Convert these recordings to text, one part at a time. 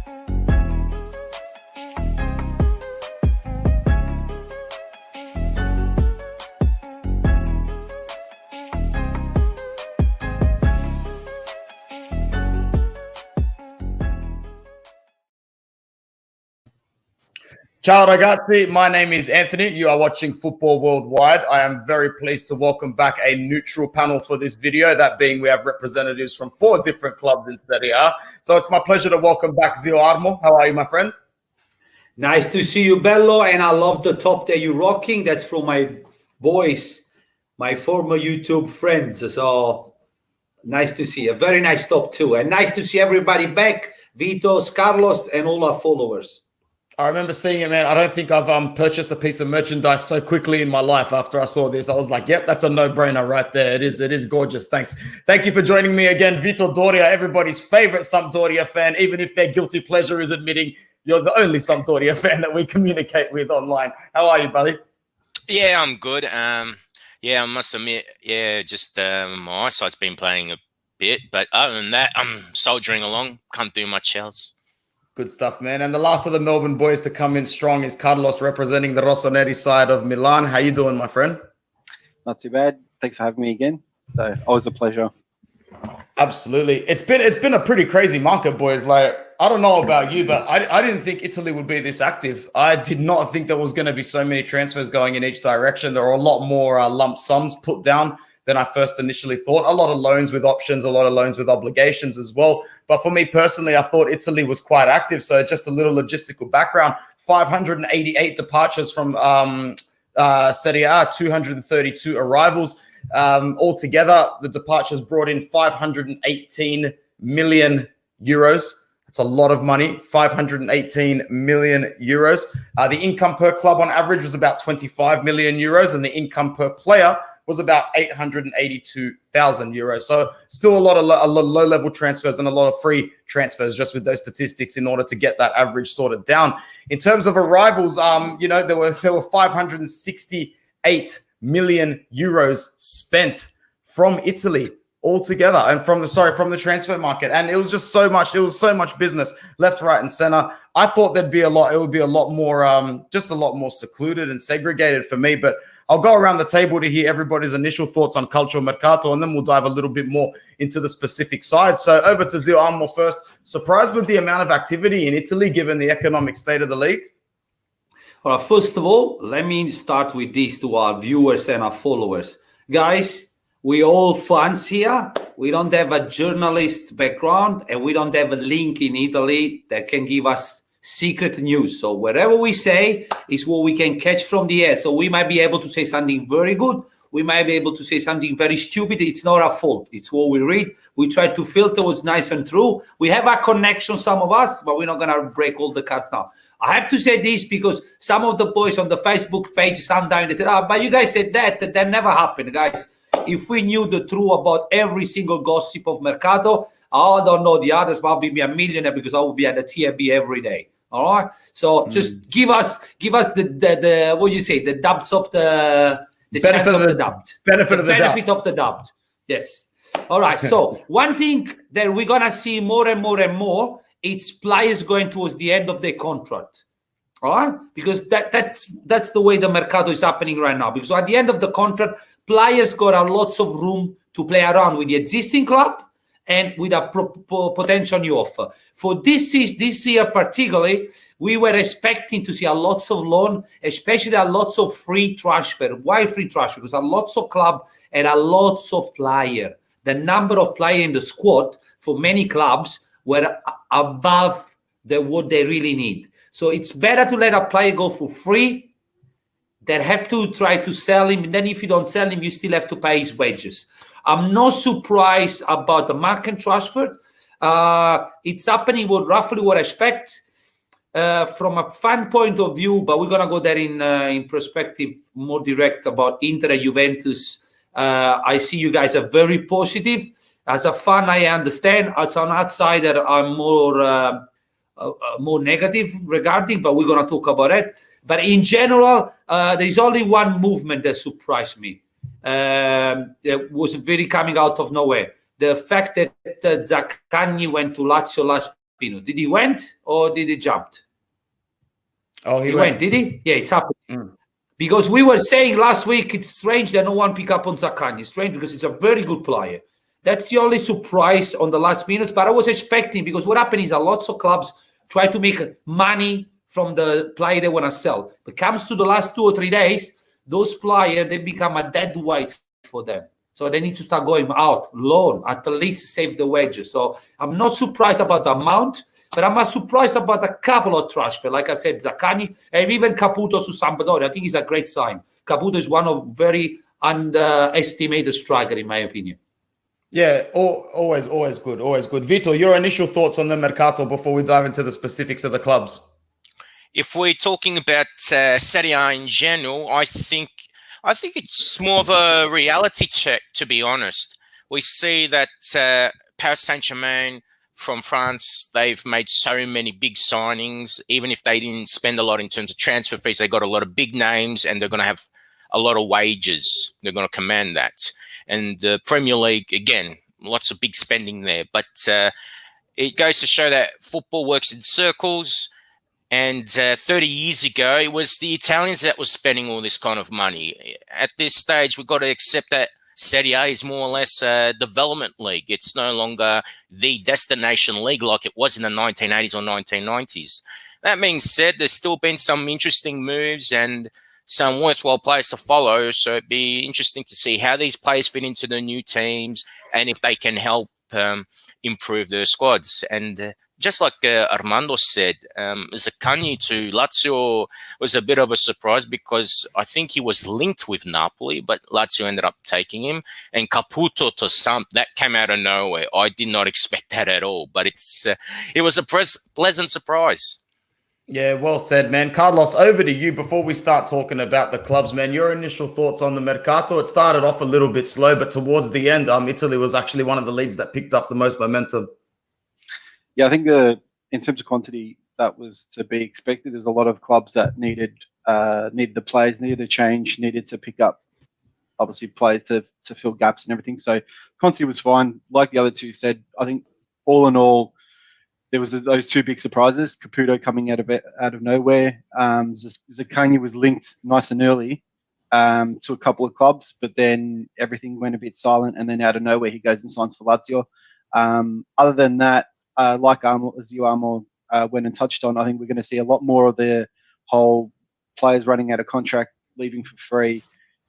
Ciao ragazzi, my name is Anthony. You are watching Football Worldwide. I am very pleased to welcome back a neutral panel for this video, that being we have representatives from 4 different clubs in Serie A. So it's my pleasure to welcome back Zio Armo. How are you, my friend? Nice to see you, Bello, and I love the top that you're rocking. That's from my boys, my former YouTube friends. So nice to see you. Very nice top too. And nice to see everybody back, Vito, Carlos, and all our followers. I remember seeing it, man. I don't think I've purchased a piece of merchandise so quickly in my life after I saw this. I was like, yep, that's a no-brainer right there. It is gorgeous. Thanks. Thank you for joining me again. Vito, Doria, everybody's favorite Sampdoria fan, even if their guilty pleasure is admitting you're the only Sampdoria fan that we communicate with online. How are you, buddy? Yeah, I'm good. Yeah, I must admit, just my eyesight's been playing a bit. But other than that, I'm soldiering along. Can't do much else. Good stuff, man. And the last of the Melbourne boys to come in strong is Carlos, representing the Rossoneri side of Milan. How you doing, my friend? Not too bad. Thanks for having me again. So always a pleasure. Absolutely. It's been a pretty crazy market, boys. Like, I don't know about you, but I didn't think Italy would be this active. I did not think there was going to be so many transfers going in each direction. There were a lot more lump sums put down than I first initially thought. A lot of loans with options, a lot of loans with obligations as well. But for me personally, I thought Italy was quite active. So just a little logistical background, 588 departures from Serie A, 232 arrivals. Altogether, the departures brought in 518 million euros. That's a lot of money, 518 million euros. The income per club on average was about 25 million euros, and the income per player was about 882,000 euros. So still a lot of low-level transfers and a lot of free transfers just with those statistics in order to get that average sorted down. In terms of arrivals, there were 568 million euros spent from Italy altogether, and from the transfer market. And it was just so much business left, right, and center. I thought it would be a lot more secluded and segregated for me, but I'll go around the table to hear everybody's initial thoughts on Calciomercato, and then we'll dive a little bit more into the specific sides. So over to Zio Armo first. Surprised with the amount of activity in Italy, given the economic state of the league? All right, first of all, let me start with this to our viewers and our followers. Guys, we all fans here. We don't have a journalist background, and we don't have a link in Italy that can give us secret news. So whatever we say is what we can catch from the air. So we might be able to say something very good. We might be able to say something very stupid. It's not our fault. It's what we read. We try to filter what's nice and true. We have a connection, some of us, but we're not going to break all the cards now. I have to say this because some of the boys on the Facebook page, sometimes they said, but you guys said that never happened, guys. If we knew the truth about every single gossip of Mercato, I don't know, the others might be a millionaire because I would be at the TAB every day. All right. So just give us the what you say, the doubts of the chance of the doubt. Benefit of the doubt. Yes. All right. So one thing that we're gonna see more and more and more, it's players going towards the end of their contract. All right, because that's the way the Mercato is happening right now. Because at the end of the contract, players got lots of room to play around with the existing club and with a potential new offer. For this year particularly, we were expecting to see a lots of loan, especially a lots of free transfer. Why free transfer? Because a lots of club and a lots of player. The number of players in the squad for many clubs were above what they really need. So it's better to let a player go for free than have to try to sell him. And then if you don't sell him, you still have to pay his wages. I'm not surprised about the market transfer. It's happening roughly what I expect from a fan point of view, but we're going to go there in perspective more direct about Inter and Juventus. I see you guys are very positive. As a fan, I understand. As an outsider, I'm more negative regarding, but we're going to talk about it. But in general, there's only one movement that surprised me. It was very coming out of nowhere. The fact that Zaccagni went to Lazio last minute? Did he went or did he jumped? Oh, He went, did he? Yeah, it's happened. Because we were saying last week, it's strange that no one pick up on Zaccagni. It's strange because it's a very good player. That's the only surprise on the last minutes. But I was expecting, because what happened is a lots of clubs try to make money from the player they want to sell. But comes to the last 2 or 3 days, those players, they become a dead weight for them. So they need to start going out, loan, at least save the wages. So I'm not surprised about the amount, but I'm surprised about a couple of transfers. Like I said, Zaccagni and even Caputo to Sampdoria. I think it's a great sign. Caputo is one of very underestimated striker, in my opinion. Yeah, always good, always good. Vito, your initial thoughts on the Mercato before we dive into the specifics of the clubs? If we're talking about Serie A in general, I think it's more of a reality check, to be honest. We see that Paris Saint-Germain from France, they've made so many big signings. Even if they didn't spend a lot in terms of transfer fees, they got a lot of big names and they're going to have a lot of wages. They're going to command that. And the Premier League, again, lots of big spending there. But it goes to show that football works in circles. And 30 years ago, it was the Italians that were spending all this kind of money. At this stage, we've got to accept that Serie A is more or less a development league. It's no longer the destination league like it was in the 1980s or 1990s. That being said, there's still been some interesting moves and some worthwhile players to follow. So it'd be interesting to see how these players fit into the new teams and if they can help improve their squads. And just like Armando said, Zaccagni to Lazio was a bit of a surprise because I think he was linked with Napoli, but Lazio ended up taking him. And Caputo to Samp, that came out of nowhere. I did not expect that at all, but it was a pleasant surprise. Yeah, well said, man. Carlos, over to you before we start talking about the clubs, man. Your initial thoughts on the Mercato? It started off a little bit slow, but towards the end, Italy was actually one of the leagues that picked up the most momentum. Yeah, I think in terms of quantity, that was to be expected. There's a lot of clubs that needed the players, needed a change, needed to pick up, obviously, players to fill gaps and everything. So quantity was fine. Like the other two said, I think all in all, there was those two big surprises. Caputo coming out of nowhere. Zaccagni was linked nice and early to a couple of clubs, but then everything went a bit silent, and then out of nowhere he goes and signs for Lazio. Other than that, like Armando went and touched on, I think we're going to see a lot more of the whole players running out of contract, leaving for free.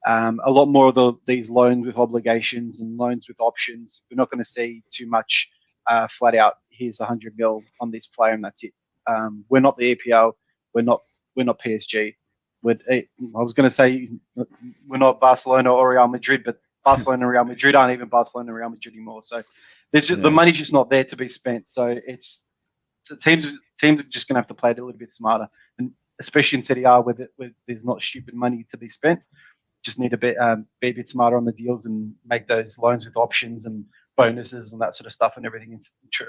A lot more of these loans with obligations and loans with options. We're not going to see too much flat out, here's 100 mil on this player and that's it. We're not the EPL. We're not PSG. I was going to say we're not Barcelona or Real Madrid, but Barcelona and Real Madrid aren't even Barcelona and Real Madrid anymore. So the money's just not there to be spent. So teams are just going to have to play it a little bit smarter, and especially in Serie A where there's not stupid money to be spent. Just need to be a bit smarter on the deals and make those loans with options and bonuses and that sort of stuff and everything, and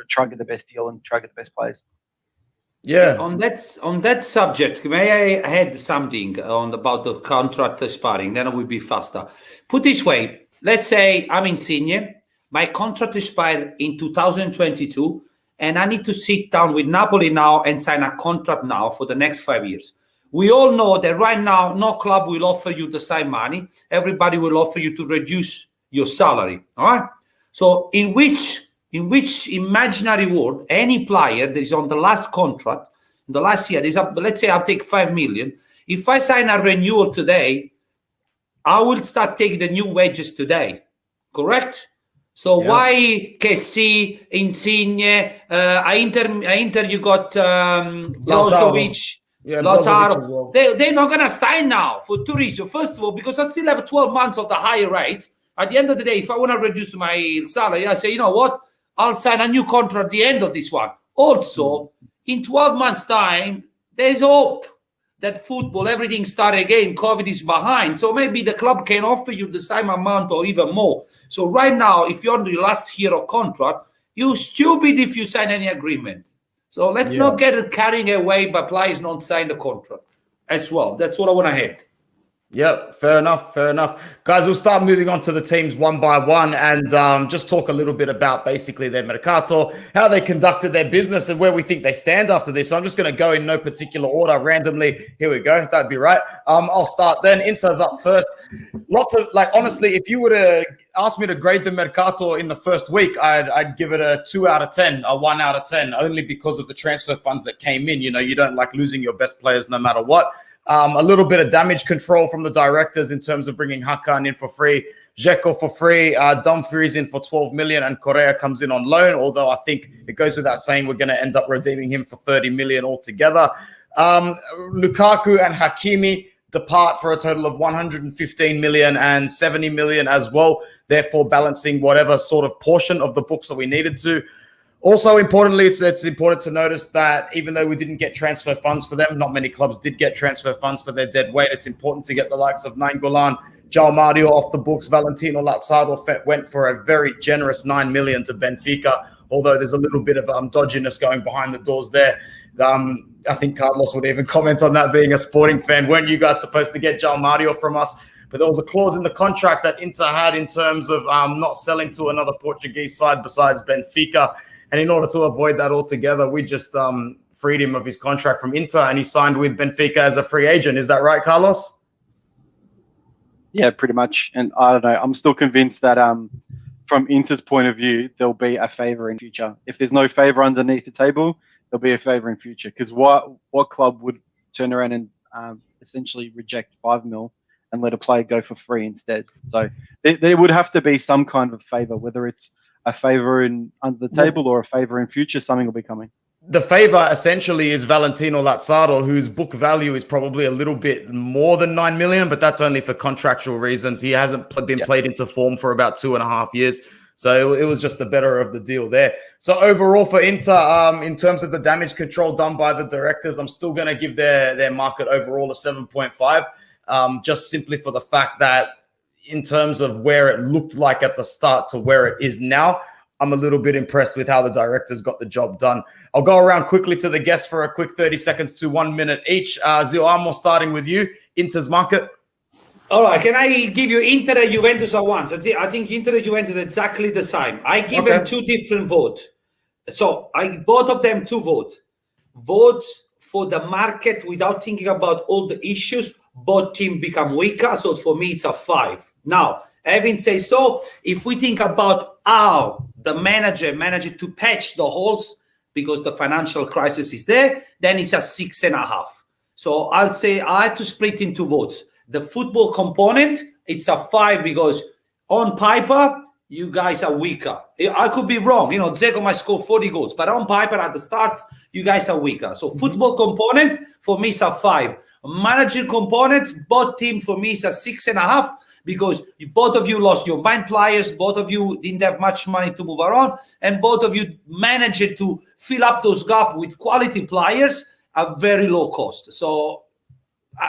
try and get the best deal and try and get the best players. Yeah. On that subject, may I add something about the contract expiring? Then I will be faster. Put this way, let's say I'm Insigne, my contract expired in 2022, and I need to sit down with Napoli now and sign a contract now for the next 5 years. We all know that right now, no club will offer you the same money. Everybody will offer you to reduce your salary. All right. So in which imaginary world, any player that is on the last contract, in the last year, let's say I'll take 5 million. If I sign a renewal today, I will start taking the new wages today. Correct? So why Kessi, Insigne, Inter you got Brozovic, Lautaro. They're not going to sign now for two reasons. First of all, because I still have 12 months of the higher rate. At the end of the day, if I want to reduce my salary, I say, you know what? I'll sign a new contract at the end of this one. Also, in 12 months' time, there's hope that football, everything start again. COVID is behind. So maybe the club can offer you the same amount or even more. So right now, if you're on your last year of contract, you're stupid if you sign any agreement. So let's not get it carrying away by players not signing the contract as well. That's what I want to add. Yep, fair enough, fair enough. Guys, we'll start moving on to the teams one by one and just talk a little bit about basically their mercato, how they conducted their business and where we think they stand after this. So I'm just going to go in no particular order randomly. Here we go. That'd be right. I'll start then. Inter's up first. Lots of, like, honestly, if you were to ask me to grade the mercato in the first week, I'd give it a 2 out of 10, a 1 out of 10, only because of the transfer funds that came in. You know, you don't like losing your best players no matter what. A little bit of damage control from the directors in terms of bringing Hakan in for free, Dzeko for free, Dumfries in for 12 million, and Correa comes in on loan. Although I think it goes without saying we're going to end up redeeming him for 30 million altogether. Lukaku and Hakimi depart for a total of 115 million and 70 million as well, therefore balancing whatever sort of portion of the books that we needed to. Also, importantly, it's important to notice that even though we didn't get transfer funds for them, not many clubs did get transfer funds for their dead weight. It's important to get the likes of Nainggolan, João Mario off the books. Valentino Lazzaro went for a very generous 9 million to Benfica, although there's a little bit of dodginess going behind the doors there. I think Carlos would even comment on that, being a Sporting fan. Weren't you guys supposed to get João Mario from us? But there was a clause in the contract that Inter had in terms of not selling to another Portuguese side besides Benfica. And in order to avoid that altogether, we just freed him of his contract from Inter and he signed with Benfica as a free agent. Is that right, Carlos? Yeah, pretty much. And I don't know, I'm still convinced that from Inter's point of view, there'll be a favour in future. If there's no favour underneath the table, there'll be a favour in future. Because what club would turn around and essentially reject 5 mil and let a player go for free instead? So there would have to be some kind of favour, whether it's a favour in under the table or a favour in future, something will be coming. The favour essentially is Valentino Lazzaro, whose book value is probably a little bit more than 9 million, but that's only for contractual reasons. He hasn't been played into form for about 2.5 years. So it was just the better of the deal there. So overall for Inter, in terms of the damage control done by the directors, I'm still going to give their market overall a 7.5, just simply for the fact that in terms of where it looked like at the start to where it is now, I'm a little bit impressed with how the directors got the job done. I'll go around quickly to the guests for a quick 30 seconds to 1 minute each. Zilamo, starting with you. Inter's market. All right, can I give you Inter and Juventus at once? I think Inter and Juventus are exactly the same. I give them 2 different votes. So both of them 2 votes. Votes for the market without thinking about all the issues. Both teams become weaker, so for me it's a 5. Now, having said so, if we think about how the manager managed to patch the holes because the financial crisis is there, then it's a 6.5. So I'll say I had to split into votes. The football component, it's a 5 because on paper, you guys are weaker. I could be wrong. You know, Dzeko might score 40 goals, but on paper at the start, you guys are weaker. So football component, for me, is a 5. Manager component, both team for me is a 6.5 because both of you lost your main players, both of you didn't have much money to move around, and both of you managed to fill up those gaps with quality players at very low cost. So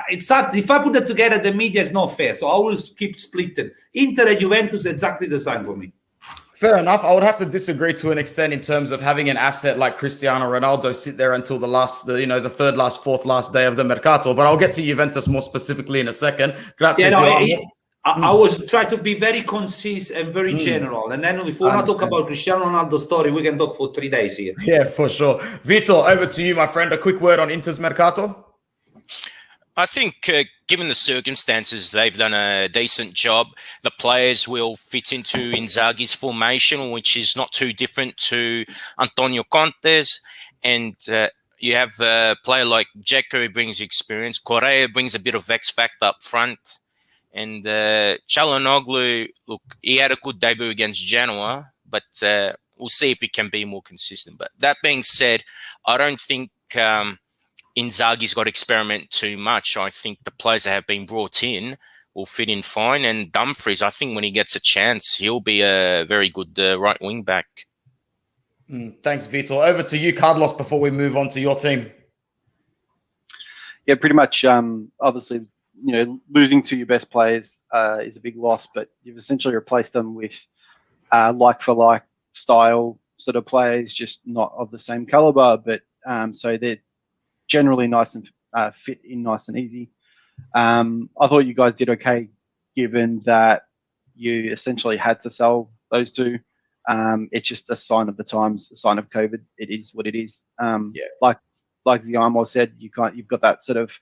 it's not, if I put that together, the media is not fair. So I will keep splitting. Inter and Juventus exactly the same for me. Fair enough. I would have to disagree to an extent in terms of having an asset like Cristiano Ronaldo sit there until the third last, fourth last day of the mercato. But I'll get to Juventus more specifically in a second. Grazie. I was trying to be very concise and very general. And then if we want to talk about Cristiano Ronaldo's story, we can talk for 3 days here. Yeah, for sure. Vito, over to you, my friend. A quick word on Inter's mercato. I think given the circumstances, they've done a decent job. The players will fit into Inzaghi's formation, which is not too different to Antonio Conte's. And you have a player like Dzeko who brings experience. Correa brings a bit of X factor up front. And Çalhanoğlu, look, he had a good debut against Genoa, but we'll see if he can be more consistent. But that being said, I don't think Inzaghi's got to experiment too much. I think the players that have been brought in will fit in fine. And Dumfries, I think when he gets a chance, he'll be a very good right wing back. Thanks, Vito. Over to you, Carlos, before we move on to your team. Yeah, pretty much. Obviously, losing to your best players is a big loss, but you've essentially replaced them with like-for-like style sort of players, just not of the same caliber, but so they're generally nice and fit in nice and easy. I thought you guys did okay, given that you essentially had to sell those two. It's just a sign of the times, a sign of COVID. It is what it is. Like Ziamo said, you've got that sort of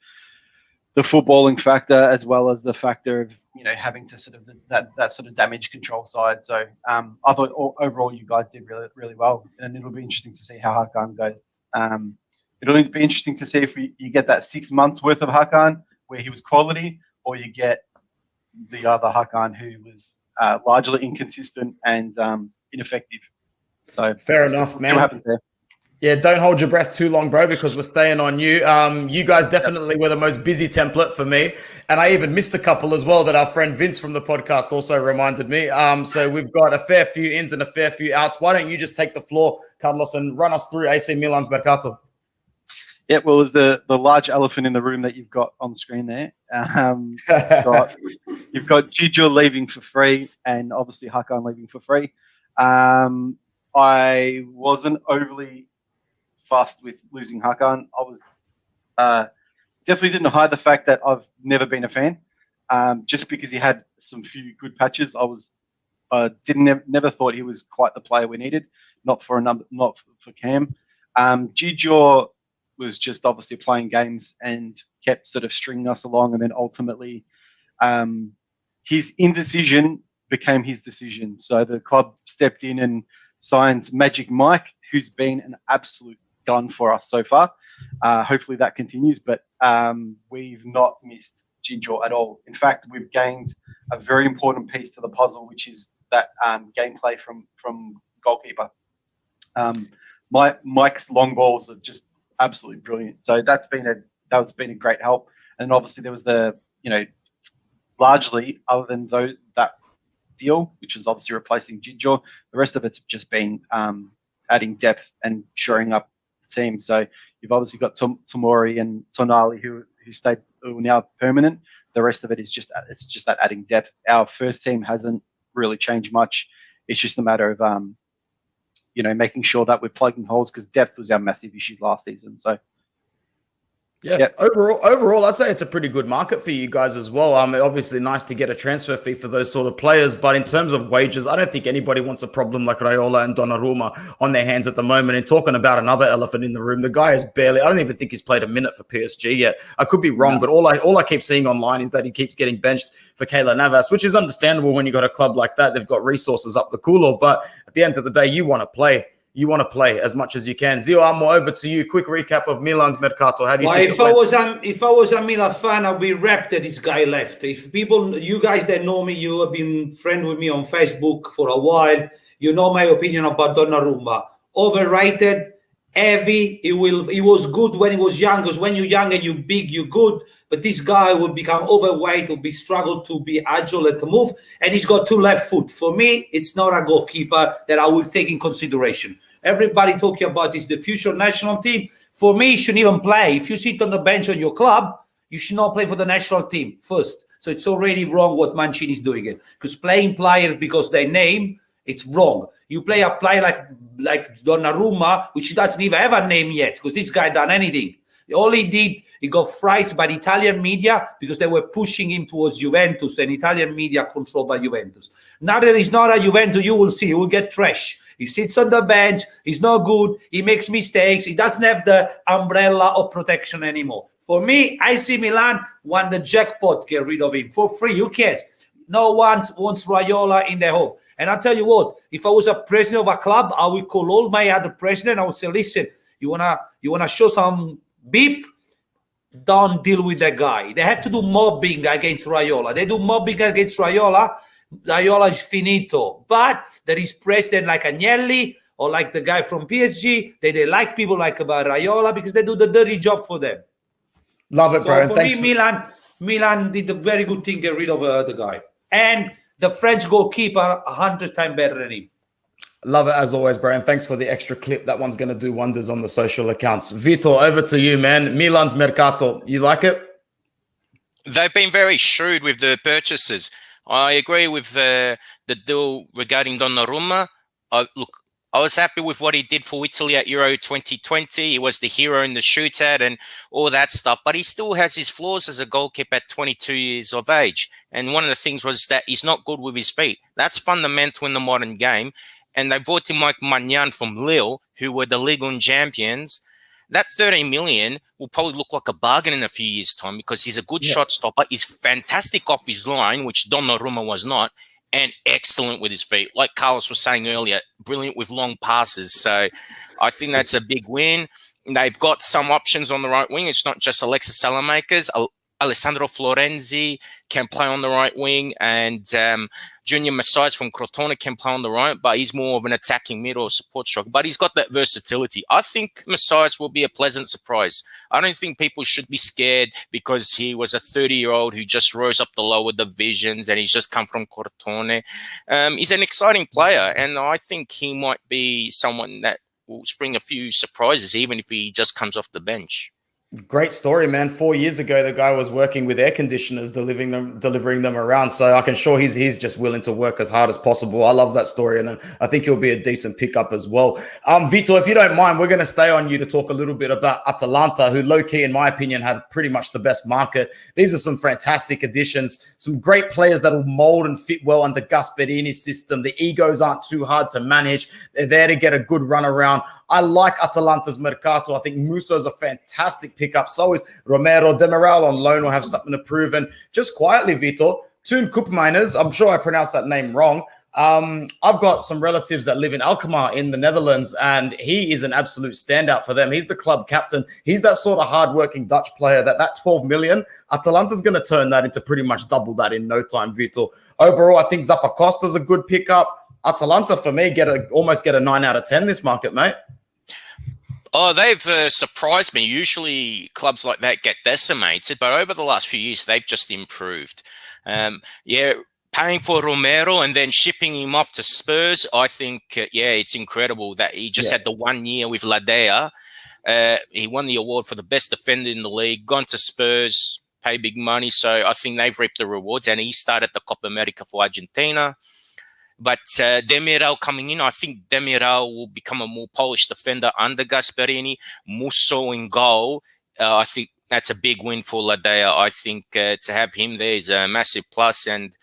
the footballing factor as well as the factor of having to sort of that sort of damage control side. So I thought overall you guys did really, really well, and it'll be interesting to see how Hakan goes. It'll be interesting to see if you get that 6 months worth of Hakan where he was quality, or you get the other Hakan who was largely inconsistent and ineffective. So fair enough, man. What happens there? Yeah, don't hold your breath too long, bro, because we're staying on you. You guys definitely were the most busy template for me. And I even missed a couple as well that our friend Vince from the podcast also reminded me. So we've got a fair few ins and a fair few outs. Why don't you just take the floor, Carlos, and run us through AC Milan's Mercato? Yeah, well, there's the large elephant in the room that you've got on screen there. You've got Gigio leaving for free and obviously Hakan leaving for free. I wasn't overly fussed with losing Hakan. I was definitely didn't hide the fact that I've never been a fan. Just because he had some few good patches, I was never thought he was quite the player we needed. Not for Cam. Gigio was just obviously playing games and kept sort of stringing us along, and then ultimately his indecision became his decision. So the club stepped in and signed Magic Mike, who's been an absolute gun for us so far. Hopefully that continues, but we've not missed Gigio at all. In fact, we've gained a very important piece to the puzzle, which is that gameplay from goalkeeper. Mike's long balls are just absolutely brilliant. So that's been a great help. And obviously there was largely other than that deal, which is obviously replacing Gigio, the rest of it's just been adding depth and shoring up the team. So you've obviously got Tomori and Tonali who are now permanent. The rest of it is just that adding depth. Our first team hasn't really changed much. It's just a matter of making sure that we're plugging holes, because depth was our massive issue last season. So yeah. Overall, I'd say it's a pretty good market for you guys as well. Obviously nice to get a transfer fee for those sort of players, but in terms of wages, I don't think anybody wants a problem like Raiola and Donnarumma on their hands at the moment. And talking about another elephant in the room, the guy is I don't even think he's played a minute for PSG yet. I could be wrong, but all I keep seeing online is that he keeps getting benched for Keylor Navas, which is understandable when you got a club like that. They've got resources up the cooler, but at the end of the day, you want to play. You want to play as much as you can. Zio, I'm over to you. Quick recap of Milan's Mercato. How do you think if I was a Milan fan, I'd be wrapped that this guy left. If you guys that know me, you have been friend with me on Facebook for a while. You know my opinion about Donnarumma. Overrated, heavy. He was good when he was young, because when you're young and you're big, you're good. But this guy will become overweight, will be struggle to be agile and to move. And he's got 2 left foot. For me, it's not a goalkeeper that I will take in consideration. Everybody talking about is the future national team. For me, he shouldn't even play. If you sit on the bench on your club, you should not play for the national team first. So it's already wrong what Mancini is doing it. Because playing players because they name, it's wrong. You play a player like Donnarumma, which doesn't even have a name yet, because this guy done anything. All he did, he got frightened by the Italian media because they were pushing him towards Juventus, and Italian media controlled by Juventus. Now that he's not a Juventus, you will see, he will get trash. He sits on the bench, he's not good, he makes mistakes, he doesn't have the umbrella of protection anymore. For me, AC Milan won the jackpot, get rid of him for free. Who cares? No one wants Raiola in their home. And I'll tell you what, if I was a president of a club, I would call all my other presidents. I would say, listen, you wanna show some beep? Don't deal with that guy. They have to do mobbing against Raiola. They do mobbing against Raiola. Raiola is finito. But there is president like Agnelli or like the guy from PSG. They like people like Raiola because they do the dirty job for them. Love it, so bro. For me, Milan did a very good thing, get rid of the guy. And the French goalkeeper 100 times better than him. Love it as always, bro. And thanks for the extra clip. That one's going to do wonders on the social accounts. Vito, over to you, man. Milan's Mercato. You like it? They've been very shrewd with the purchases. I agree with the deal regarding Donnarumma. Look, I was happy with what he did for Italy at Euro 2020. He was the hero in the shootout and all that stuff, but he still has his flaws as a goalkeeper at 22 years of age. And one of the things was that he's not good with his feet. That's fundamental in the modern game. And they brought in Mike Magnan from Lille, who were the Ligue 1 champions. That 13 million will probably look like a bargain in a few years' time because he's a good shot stopper. He's fantastic off his line, which Donnarumma was not, and excellent with his feet. Like Carlos was saying earlier, brilliant with long passes. So I think that's a big win. They've got some options on the right wing. It's not just Alexis Salamakers. Alessandro Florenzi can play on the right wing, and Junior Messias from Crotone can play on the right, but he's more of an attacking mid or support striker. But he's got that versatility. I think Messias will be a pleasant surprise. I don't think people should be scared because he was a 30-year-old who just rose up the lower divisions and he's just come from Crotone. He's an exciting player, and I think he might be someone that will spring a few surprises, even if he just comes off the bench. Great story, man. 4 years ago, the guy was working with air conditioners, delivering them around. So I can sure he's just willing to work as hard as possible. I love that story, and I think he'll be a decent pickup as well. Vito, if you don't mind, we're going to stay on you to talk a little bit about Atalanta, who low-key, in my opinion, had pretty much the best market. These are some fantastic additions, some great players that will mold and fit well under Gasperini's system. The egos aren't too hard to manage. They're there to get a good run around. I like Atalanta's Mercato. I think Musso's a fantastic pickup. So is Romero. Demiral on loan will have something to prove. And just quietly, Vito, Toon Koopmeiners, I'm sure I pronounced that name wrong. I've got some relatives that live in Alkmaar in the Netherlands, and he is an absolute standout for them. He's the club captain. He's that sort of hardworking Dutch player that 12 million, Atalanta's going to turn that into pretty much double that in no time, Vito. Overall, I think Zappacosta's a good pickup. Atalanta, for me, almost get a 9 out of 10 this market, mate. Oh, they've surprised me. Usually clubs like that get decimated, but over the last few years, they've just improved. Paying for Romero and then shipping him off to Spurs, I think, it's incredible that he just had the 1 year with Ladea. He won the award for the best defender in the league, gone to Spurs, pay big money. So I think they've reaped the rewards, and he started the Copa America for Argentina. But Demiral coming in, I think Demiral will become a more polished defender under Gasperini. Musso in goal, I think that's a big win for Ladea. I think to have him there is a massive plus. And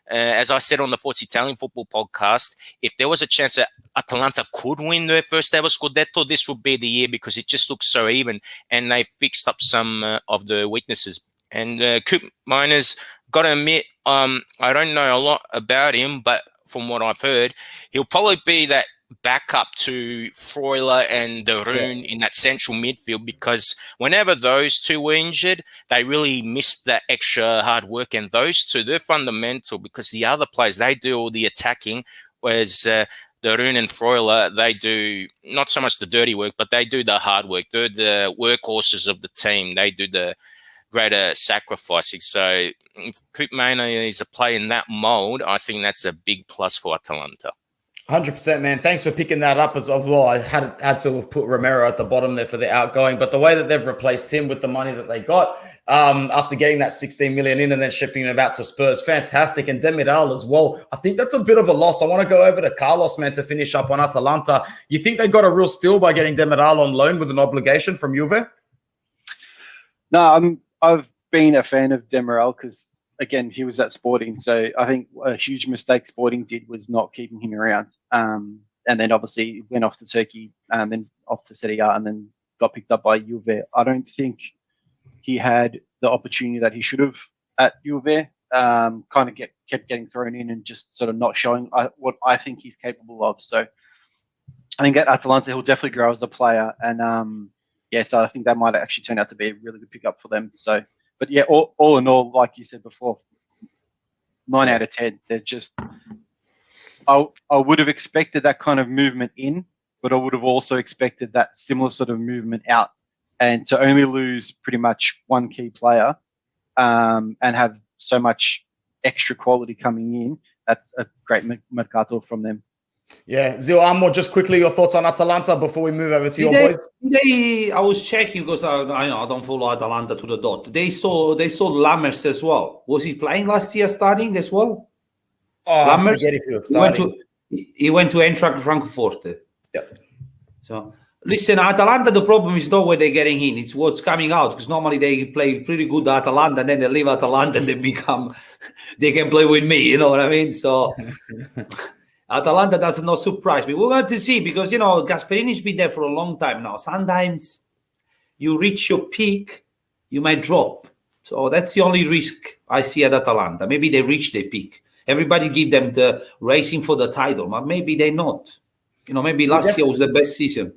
as I said on the Forza Italian Football podcast, if there was a chance that Atalanta could win their first ever Scudetto, this would be the year because it just looks so even. And they fixed up some of the weaknesses. And Koopmeiners, got to admit, I don't know a lot about him, but from what I've heard, he'll probably be that backup to Freuler and De Roon in that central midfield, because whenever those two were injured, they really missed that extra hard work. And those two, they're fundamental because the other players, they do all the attacking, whereas De Roon and Freuler, they do not so much the dirty work, but they do the hard work. They're the workhorses of the team. They do the greater sacrificing. So if Koopmeiners is a player in that mold, I think that's a big plus for Atalanta. 100%, man. Thanks for picking that up as well. I had to have put Romero at the bottom there for the outgoing, but the way that they've replaced him with the money that they got after getting that 16 million in and then shipping him out to Spurs, fantastic. And Demiral as well. I think that's a bit of a loss. I want to go over to Carlos, man, to finish up on Atalanta. You think they got a real steal by getting Demiral on loan with an obligation from Juve? No, I've been a fan of Demiral because, again, he was at Sporting. So I think a huge mistake Sporting did was not keeping him around. And then obviously went off to Turkey and then off to Serie A and then got picked up by Juve. I don't think he had the opportunity that he should have at Juve. Kind of kept getting thrown in and just sort of not showing what I think he's capable of. So I think at Atalanta, he'll definitely grow as a player. And so I think that might actually turn out to be a really good pickup for them. So, but yeah, all in all, like you said before, 9 out of 10. They're just, I would have expected that kind of movement in, but I would have also expected that similar sort of movement out. And to only lose pretty much one key player and have so much extra quality coming in, that's a great mercato from them. Yeah, Zio Amo, just quickly your thoughts on Atalanta before we move over to your boys. I was checking because I don't follow Atalanta to the dot. They sold Lammers as well. Was he playing last year starting as well? Oh, Lammers, I forget if he was starting. He went to Eintracht Frankfurt. Yep. So listen, Atalanta, the problem is not where they're getting in, it's what's coming out, because normally they play pretty good Atalanta, and then they leave Atalanta and they can play with me, you know what I mean? So Atalanta does not surprise me. We're going to see, because, you know, Gasperini's been there for a long time now. Sometimes you reach your peak, you might drop. So that's the only risk I see at Atalanta. Maybe they reach their peak. Everybody give them the racing for the title, but maybe they're not. You know, maybe last year was the best season.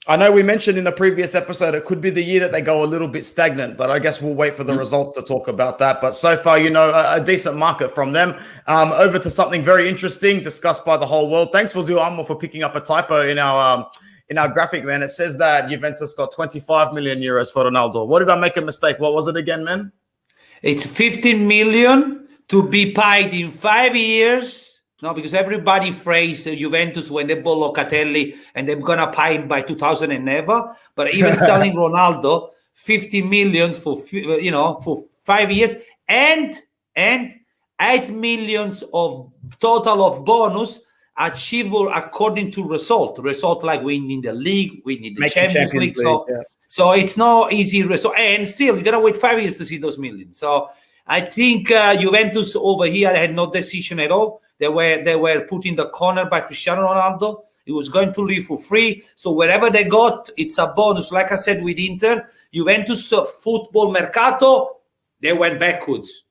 I know we mentioned in a previous episode it could be the year that they go a little bit stagnant, but I guess we'll wait for the results to talk about that. But so far, you know, a decent market from them. Over to something very interesting discussed by the whole world. Thanks for Zuamo for picking up a typo in our graphic, man. It says that Juventus got 25 million euros for Ronaldo. What did I make a mistake? What was it again, man? It's 15 million to be paid in 5 years. No, because everybody phrased Juventus when they bought Locatelli and they're gonna pay him by 2000 and never. But even selling Ronaldo, 50 million for 5 years, and 8 millions of total of bonus achievable according to result. Result like winning the league, winning the Champions League. So it's no easy result, and still you gotta wait 5 years to see those millions. So I think Juventus over here had no decision at all. They were put in the corner by Cristiano Ronaldo. He was going to leave for free. So wherever they got, it's a bonus. Like I said with Inter, Juventus football mercato, they went backwards.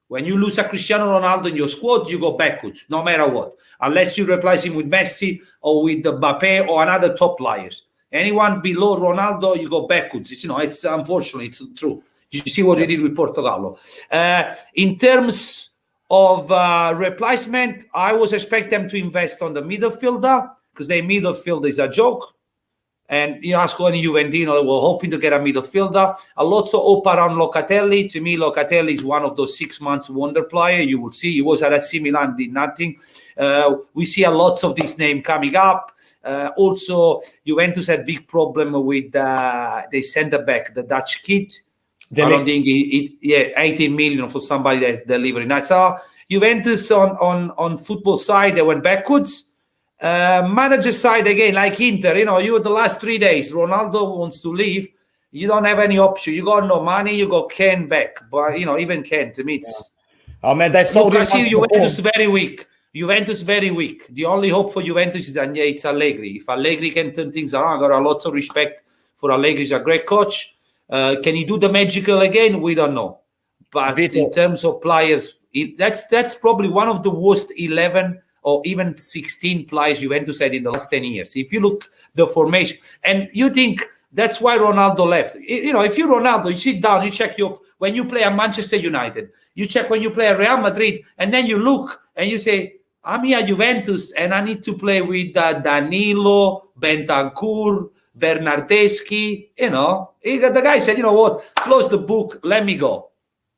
When you lose a Cristiano Ronaldo in your squad, you go backwards, no matter what. Unless you replace him with Messi or with Mbappe or another top players. Anyone below Ronaldo, you go backwards. It's unfortunately, it's true. You see what he did with Portogallo. In terms of replacement, I was expecting them to invest on the midfielder, because their midfielder is a joke. And you ask any Juventino, they were hoping to get a midfielder. A lot of hope around Locatelli. To me, Locatelli is one of those 6 months wonder player. You will see, he was at AC Milan, did nothing. We see a lot of this name coming up. Also, Juventus had big problem with the centre back, the Dutch kid. I don't think 18 million for somebody that's delivering. I saw Juventus on football side, they went backwards. Manager side, again, like Inter, you the last 3 days, Ronaldo wants to leave. You don't have any option. You got no money, you got Ken back. But, even Ken, to me, it's... Oh, man, they sold him. Juventus very weak. Very weak. The only hope for Juventus is it's Allegri. If Allegri can turn things around, I got a lot of respect for Allegri. He's a great coach. Can he do the magical again? We don't know. But Vito, in terms of players, that's probably one of the worst 11 or even 16 players Juventus had in the last 10 years. If you look the formation, and you think that's why Ronaldo left. If you're Ronaldo, you sit down, you check when you play at Manchester United, you check when you play at Real Madrid, and then you look and you say, I'm here at Juventus and I need to play with Danilo, Bentancur, Bernardeschi, the guy said, you know what, close the book, let me go.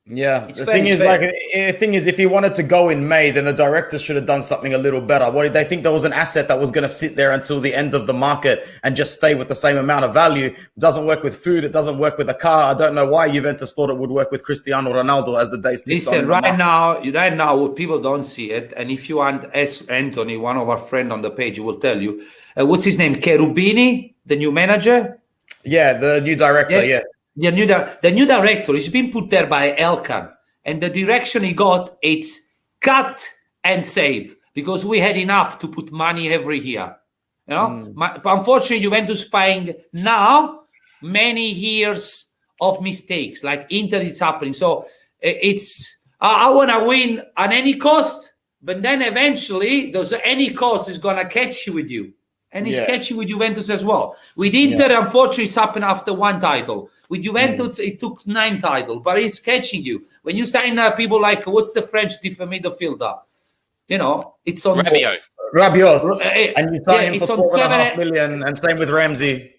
Yeah, the thing is, if he wanted to go in May, then the directors should have done something a little better. What did they think? There was an asset that was going to sit there until the end of the market and just stay with the same amount of value. It doesn't work with food. It doesn't work with a car. I don't know why Juventus thought it would work with Cristiano Ronaldo as the days ticked on. Listen, right now, what people don't see it, and if you ask Anthony, one of our friends on the page, will tell you, what's his name? Cherubini, the new manager? Yeah, the new director, yeah. The new director is being put there by Elkan, and the direction he got, it's cut and save, because we had enough to put money every year. Unfortunately, Juventus paying now many years of mistakes, like Inter is happening. So I want to win at any cost, but then eventually those any cost is going to catch you with you. And it's catchy with Juventus as well. With Inter, unfortunately, it's happened after one title. With Juventus, it took 9 titles, but it's catching you. When you sign people like, what's the French midfielder? It's on... Rabiot. And you sign him for 4.5 million, and same with Ramsey.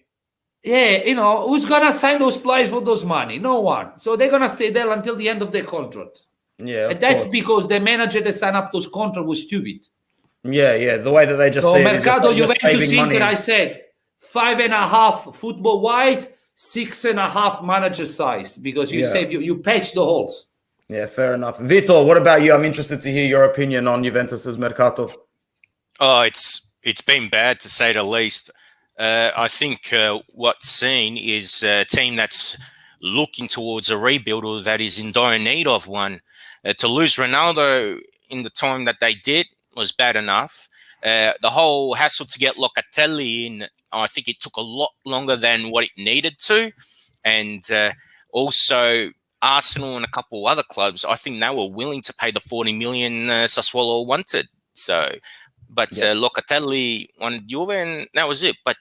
Yeah, who's going to sign those players for those money? No one. So they're going to stay there until the end of their contract. Yeah, and that's because the manager that signed up those contracts was stupid. Yeah. The way that they just say Mercato it is Juventus saving money. Inter, I said 5.5 football wise, 6.5 manager size, because you patch the holes. Yeah, fair enough. Vito, what about you? I'm interested to hear your opinion on Juventus's Mercato. Oh, it's It's been bad to say the least. I think what's seen is a team that's looking towards a rebuild or that is in dire need of one. To lose Ronaldo in the time that they did was bad enough. The whole hassle to get Locatelli in, I think it took a lot longer than what it needed to. And also Arsenal and a couple other clubs, I think they were willing to pay the 40 million Sassuolo wanted. So, but Locatelli wanted Juve, and that was it. But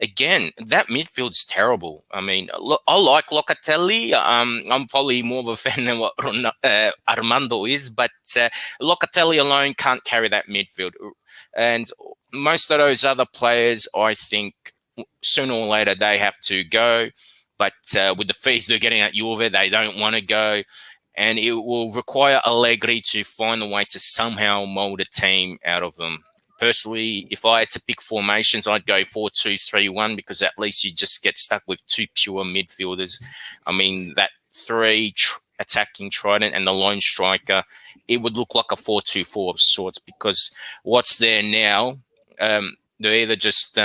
again, that midfield's terrible. I mean, I like Locatelli. I'm probably more of a fan than what Armando is, but Locatelli alone can't carry that midfield. And most of those other players, I think, sooner or later they have to go. But with the fees they're getting at Juve, they don't want to go. And it will require Allegri to find a way to somehow mold a team out of them. Personally, if I had to pick formations, I'd go 4-2-3-1 because at least you just get stuck with two pure midfielders. I mean, that three attacking trident and the lone striker, it would look like a 4-2-4 of sorts because what's there now, they're either just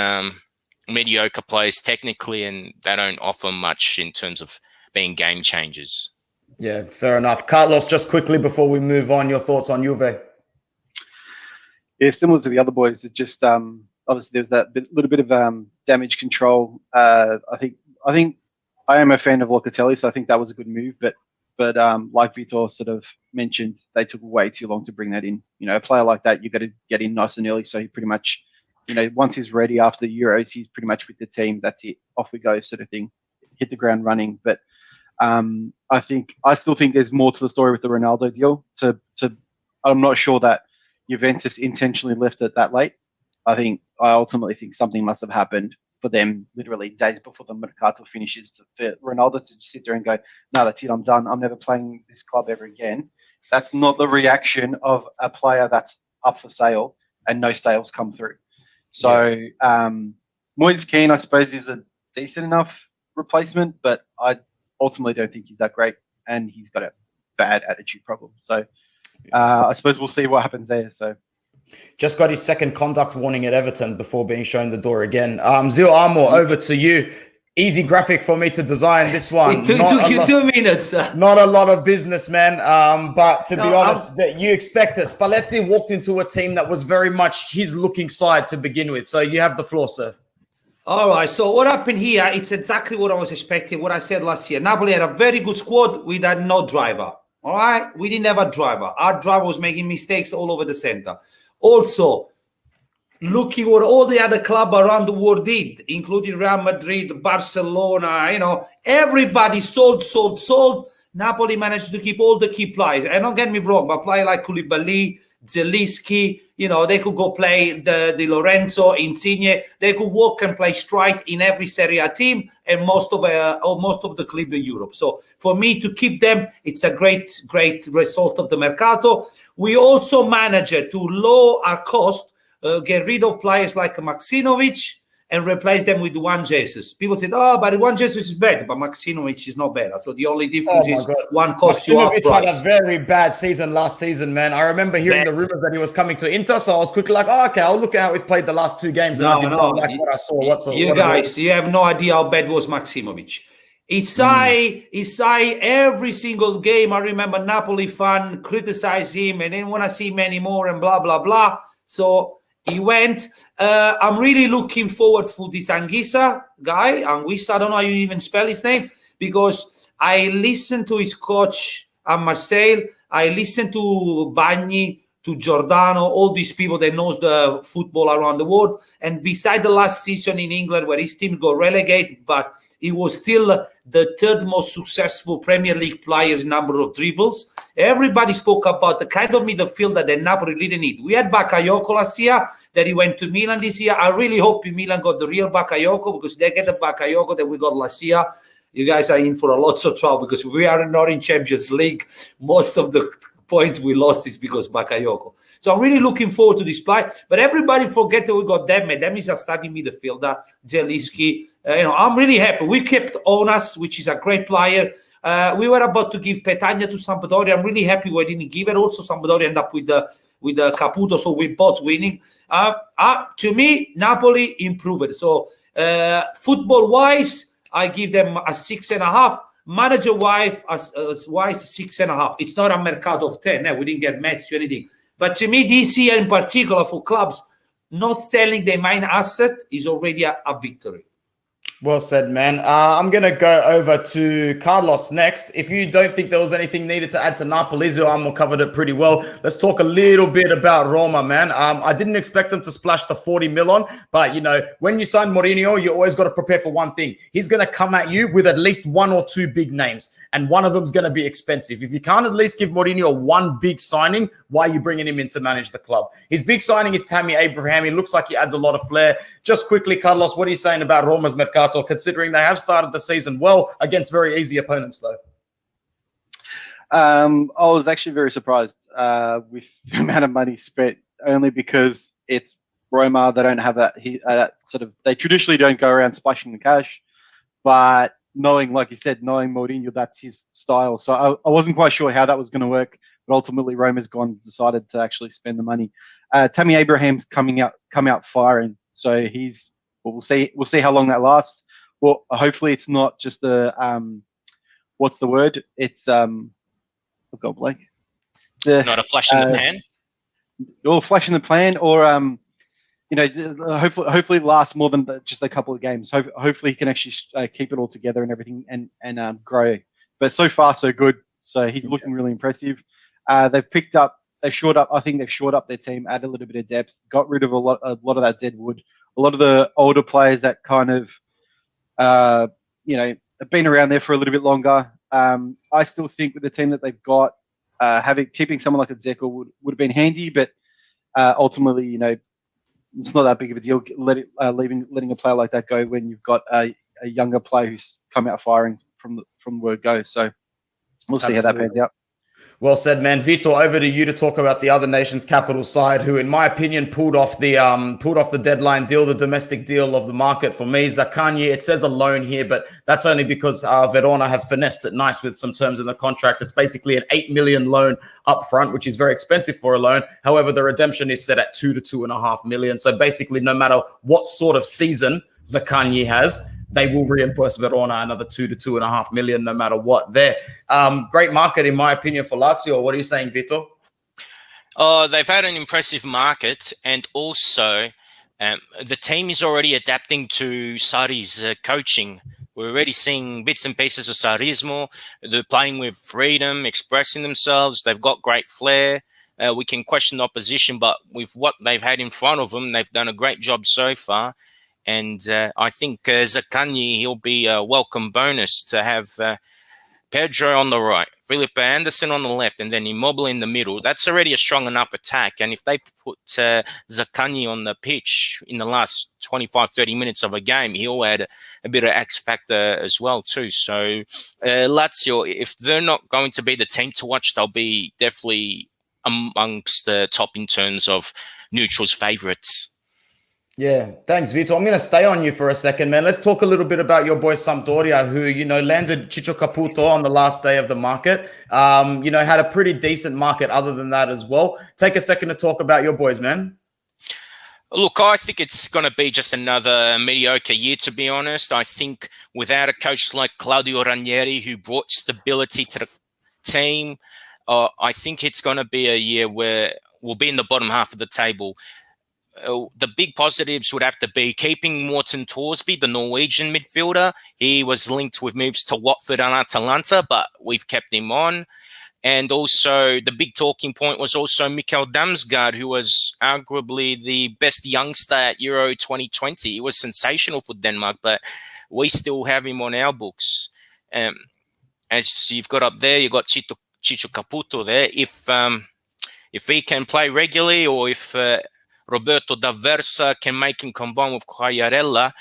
mediocre players technically and they don't offer much in terms of being game changers. Yeah, fair enough. Carlos, just quickly before we move on, your thoughts on Juve? Yeah, similar to the other boys, it just obviously there's that little bit of damage control. I think I am a fan of Locatelli, so I think that was a good move. But like Vito sort of mentioned, they took way too long to bring that in. You know, a player like that, you got to get in nice and early, so he pretty much, you know, once he's ready after the Euros, he's pretty much with the team. That's it, off we go, sort of thing. Hit the ground running, but. I still think there's more to the story with the Ronaldo deal. I'm not sure that Juventus intentionally left it that late. I ultimately think something must have happened for them literally days before the Mercato finishes for Ronaldo to sit there and go, no, that's it, I'm done. I'm never playing this club ever again. That's not the reaction of a player that's up for sale and no sales come through. So Moise Kean, I suppose, is a decent enough replacement, but I ultimately don't think he's that great, and he's got a bad attitude problem. So I suppose we'll see what happens there. So just got his second conduct warning at Everton before being shown the door again. Zil Armour, over to you. Easy graphic for me to design this one. It took you 2 minutes. Not a lot of business, man. But to be honest, that you expect it. Spalletti walked into a team that was very much his looking side to begin with. So you have the floor, sir. All right, so what happened here, it's exactly what I was expecting, what I said last year. Napoli had a very good squad. We had no driver, all right? We didn't have a driver. Our driver was making mistakes all over the center. Also, looking what all the other clubs around the world did, including Real Madrid, Barcelona, you know, everybody sold. Napoli managed to keep all the key players. And don't get me wrong, but players like Koulibaly, Zielinski, you know, they could go play Di Lorenzo, Insigne. They could walk and play strike in every Serie A team and most of the clubs in Europe. So for me to keep them, it's a great result of the Mercato. We also managed to lower our cost, get rid of players like Maksimovic and replace them with Juan Jesus. People said, oh, but Juan Jesus is better, but Maksimovic is not better. So the only difference is one costs you half price. Had a very bad season last season, man. I remember hearing the rumors that he was coming to Inter, so I was quickly like, oh, okay, I'll look at how he's played the last 2 games. And I did not like what I saw. You have no idea how bad was Maksimovic. Isai, every single game, I remember Napoli fan criticize him and didn't want to see him anymore and blah, blah, blah. So he went. I'm really looking forward to this Anguissa guy. Anguissa, I don't know how you even spell his name, because I listened to his coach at Marseille. I listened to Bagni, to Giordano, all these people that knows the football around the world. And beside the last season in England where his team got relegated, but he was still the third most successful Premier League player in number of dribbles. Everybody spoke about the kind of midfielder that Napoli really need. We had Bakayoko last year, that he went to Milan this year. I really hope Milan got the real Bakayoko, because they get the Bakayoko that we got last year. You guys are in for a lot of trouble, because we are not in Champions League. Most of the points we lost is because Bakayoko. So I'm really looking forward to this play. But everybody forget that we got Demme. Demme is a starting midfielder, Zielinski. I'm really happy. We kept Onas, which is a great player. We were about to give Petagna to Sampdoria. I'm really happy we didn't give it. Also, Sampdoria ended up with with Caputo, so we both winning. To me, Napoli improved. So football-wise, I give them a 6.5. Manager-wise, 6.5. It's not a mercato of 10. We didn't get Messi or anything. But to me, this year in particular for clubs, not selling their main asset is already a victory. Well said, man. I'm going to go over to Carlos next. If you don't think there was anything needed to add to Napoli, Armando covered it pretty well. Let's talk a little bit about Roma, man. I didn't expect them to splash the 40 mil on, but, you know, when you sign Mourinho, you always got to prepare for one thing. He's going to come at you with at least one or two big names, and one of them is going to be expensive. If you can't at least give Mourinho one big signing, why are you bringing him in to manage the club? His big signing is Tammy Abraham. He looks like he adds a lot of flair. Just quickly, Carlos, what are you saying about Roma's mercato, considering they have started the season well against very easy opponents, though? I was actually very surprised with the amount of money spent, only because it's Roma. They don't have that sort of. They traditionally don't go around splashing the cash, but knowing, like you said, knowing Mourinho, that's his style. So I wasn't quite sure how that was going to work, but ultimately Roma's decided to actually spend the money. Tammy Abraham's come out firing, so he's. Well, we'll see how long that lasts. Well, hopefully it's not just the what's the word? It's I've got blank. Not a flash in the pan. Or flash in the plan, or you know, hopefully it lasts more than just a couple of games. Hopefully he can actually keep it all together and everything and grow. But so far so good. So he's looking really impressive. They've shored up. I think they've shored up their team, added a little bit of depth, got rid of a lot of that dead wood. A lot of the older players that kind of, you know, have been around there for a little bit longer. I still think with the team that they've got, keeping someone like a Dzeko would have been handy, but ultimately, you know, it's not that big of a deal letting a player like that go when you've got a younger player who's come out firing from the word go. So we'll see how that pans out. Well said, man. Vito, over to you to talk about the other nation's capital side, who, in my opinion, pulled off the deadline deal, the domestic deal of the market for me. Zaccagni, it says a loan here, but that's only because Verona have finessed it nice with some terms in the contract. It's basically an 8 million loan up front, which is very expensive for a loan. However, the redemption is set at 2 to 2.5 million. So basically, no matter what sort of season Zaccagni has, they will reimburse Verona another 2 to 2.5 million, no matter what. There, great market in my opinion for Lazio. What are you saying, Vito? They've had an impressive market, and also the team is already adapting to Sarri's coaching. We're already seeing bits and pieces of Sarrismo. They're playing with freedom, expressing themselves. They've got great flair. We can question the opposition, but with what they've had in front of them, they've done a great job so far. And I think Zaccagni, he'll be a welcome bonus to have Pedro on the right, Felipe Anderson on the left, and then Immobile in the middle. That's already a strong enough attack. And if they put Zaccagni on the pitch in the last 25, 30 minutes of a game, he'll add a bit of X factor as well too. So Lazio, if they're not going to be the team to watch, they'll be definitely amongst the top in terms of neutrals' favourites. Yeah, thanks, Vito. I'm going to stay on you for a second, man. Let's talk a little bit about your boy Sampdoria, who, you know, landed Ciccio Caputo on the last day of the market. You know, had a pretty decent market other than that as well. Take a second to talk about your boys, man. Look, I think it's going to be just another mediocre year, to be honest. I think without a coach like Claudio Ranieri, who brought stability to the team, I think it's going to be a year where we'll be in the bottom half of the table. The big positives would have to be keeping Morten Thorsby, the Norwegian midfielder. He was linked with moves to Watford and Atalanta, but we've kept him on. And also the big talking point was also Mikkel Damsgaard, who was arguably the best youngster at Euro 2020. He was sensational for Denmark, but we still have him on our books. As you've got up there, you've got Ciccio Caputo there. If he can play regularly, or if Roberto D'Aversa can make him combine with Quagliarella,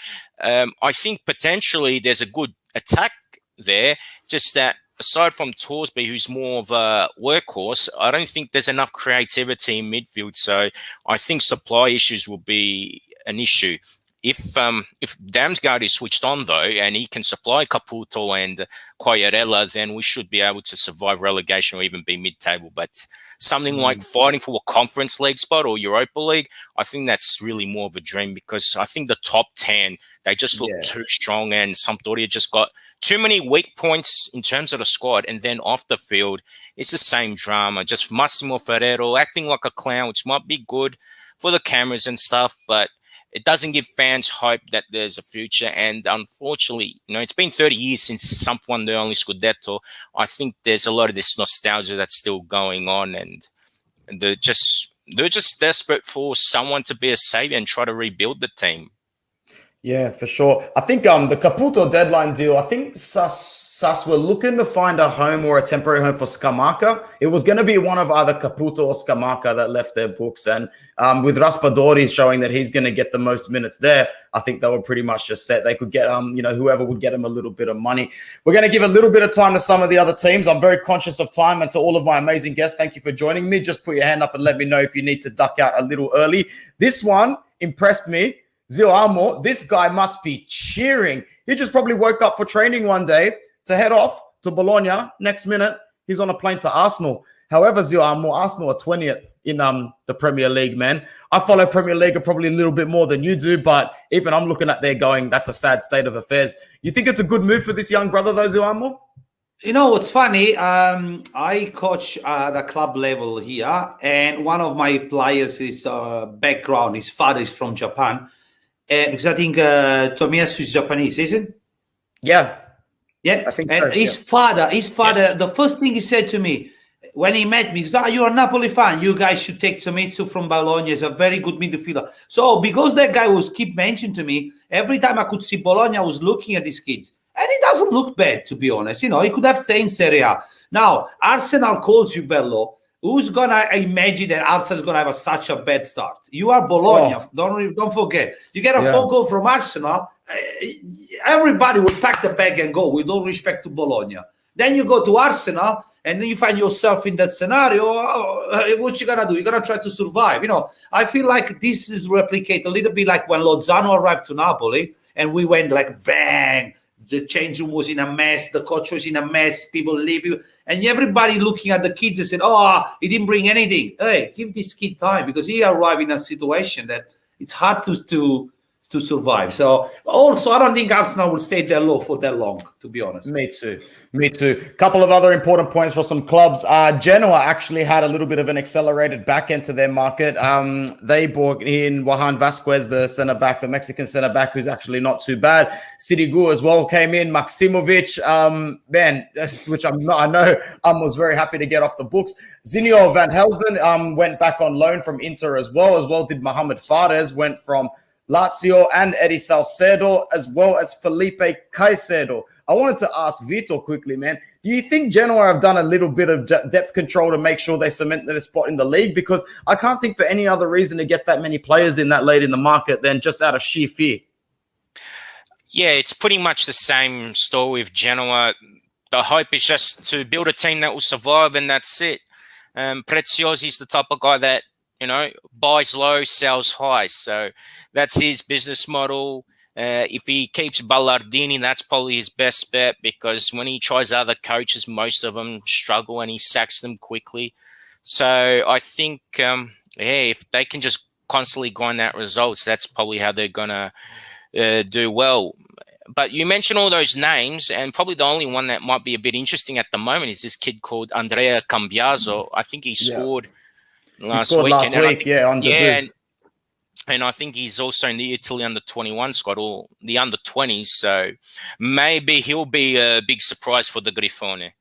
I think potentially there's a good attack there. Just that aside from Thorsby, who's more of a workhorse, I don't think there's enough creativity in midfield. So I think supply issues will be an issue. If Damsgaard is switched on though, and he can supply Caputo and Quagliarella, then we should be able to survive relegation or even be mid-table. But something like fighting for a Conference League spot or Europa League, I think that's really more of a dream, because I think the top 10, they just look too strong, and Sampdoria just got too many weak points in terms of the squad. And then off the field, it's the same drama. Just Massimo Ferrero acting like a clown, which might be good for the cameras and stuff, but it doesn't give fans hope that there's a future. And unfortunately, it's been 30 years since Samp won the only Scudetto. I think there's a lot of this nostalgia that's still going on, and they're just desperate for someone to be a savior and try to rebuild the team. Yeah, for sure. I think the Caputo deadline deal, I think Sus were looking to find a home or a temporary home for Scamacca. It was going to be one of either Caputo or Scamacca that left their books. And with Raspadori showing that he's going to get the most minutes there, I think they were pretty much just set. They could get, whoever would get him a little bit of money. We're going to give a little bit of time to some of the other teams. I'm very conscious of time. And to all of my amazing guests, thank you for joining me. Just put your hand up and let me know if you need to duck out a little early. This one impressed me. Zio Amo, this guy must be cheering. He just probably woke up for training one day to head off to Bologna. Next minute, he's on a plane to Arsenal. However, Zio Amo, Arsenal are 20th in the Premier League, man. I follow Premier League probably a little bit more than you do, but even I'm looking at there going, that's a sad state of affairs. You think it's a good move for this young brother, though, Zio Amo? What's funny, I coach at the club level here, and one of my players, his background, his father is from Japan. Because I think Tomiyasu is Japanese, isn't? Yeah. Yeah. I think and so, his father, Yes. the first thing he said to me when he met me, he said, you're a Napoli fan. You guys should take Tomiyasu from Bologna. He's a very good midfielder. So because that guy was keep mentioning to me, every time I could see Bologna, I was looking at these kids. And it doesn't look bad, to be honest. He could have stayed in Serie A. Now, Arsenal calls you Bello. Who's gonna imagine that Arsenal's gonna have such a bad start? You are Bologna. Don't forget. You get a phone call from Arsenal. Everybody will pack the bag and go. We don't respect to Bologna. Then you go to Arsenal, and then you find yourself in that scenario. What you gonna do? You're gonna try to survive. I feel like this is replicate a little bit like when Lozano arrived to Napoli, and we went like bang. The change room was in a mess. The coach was in a mess. People leave. And everybody looking at the kids and said, he didn't bring anything. Hey, give this kid time, because he arrived in a situation that it's hard to survive. So also, I don't think Arsenal will stay there low for that long, to be honest. Me too. Couple of other important points for some clubs. Genoa actually had a little bit of an accelerated back end to their market. They brought in Johan Vasquez, the centre-back, the Mexican centre-back, who's actually not too bad. Sirigu as well came in. Maximovic, which I know was very happy to get off the books. Zinio Van Helsen went back on loan from Inter as well did Mohamed Fares, went from Lazio, and Eddie Salcedo, as well as Felipe Caicedo. I wanted to ask Vito quickly, man. Do you think Genoa have done a little bit of depth control to make sure they cement their spot in the league? Because I can't think for any other reason to get that many players in that late in the market than just out of sheer fear. Yeah, it's pretty much the same story with Genoa. The hope is just to build a team that will survive, and that's it. Preziosi is the type of guy that, buys low, sells high. So that's his business model. If he keeps Ballardini, that's probably his best bet, because when he tries other coaches, most of them struggle and he sacks them quickly. So I think, if they can just constantly grind out results, that's probably how they're going to do well. But you mentioned all those names, and probably the only one that might be a bit interesting at the moment is this kid called Andrea Cambiaso. I think he scored last week. And I think he's also in the Italy under-21 squad, or the under-20s. So maybe he'll be a big surprise for the Grifone.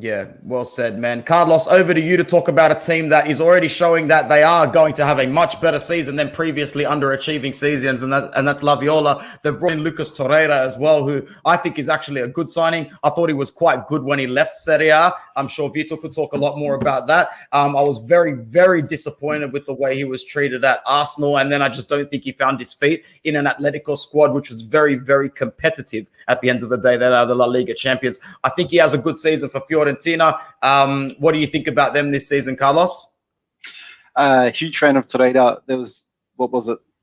Yeah, well said, man. Carlos, over to you to talk about a team that is already showing that they are going to have a much better season than previously underachieving seasons, and that's La Viola. They've brought in Lucas Torreira as well, who I think is actually a good signing. I thought he was quite good when he left Serie A. I'm sure Vito could talk a lot more about that. I was very, very disappointed with the way he was treated at Arsenal, and then I just don't think he found his feet in an Atletico squad, which was very, very competitive at the end of the day. They are the La Liga champions. I think he has a good season for Fiorentina. What do you think about them this season, Carlos? Huge fan of Torreira. There was,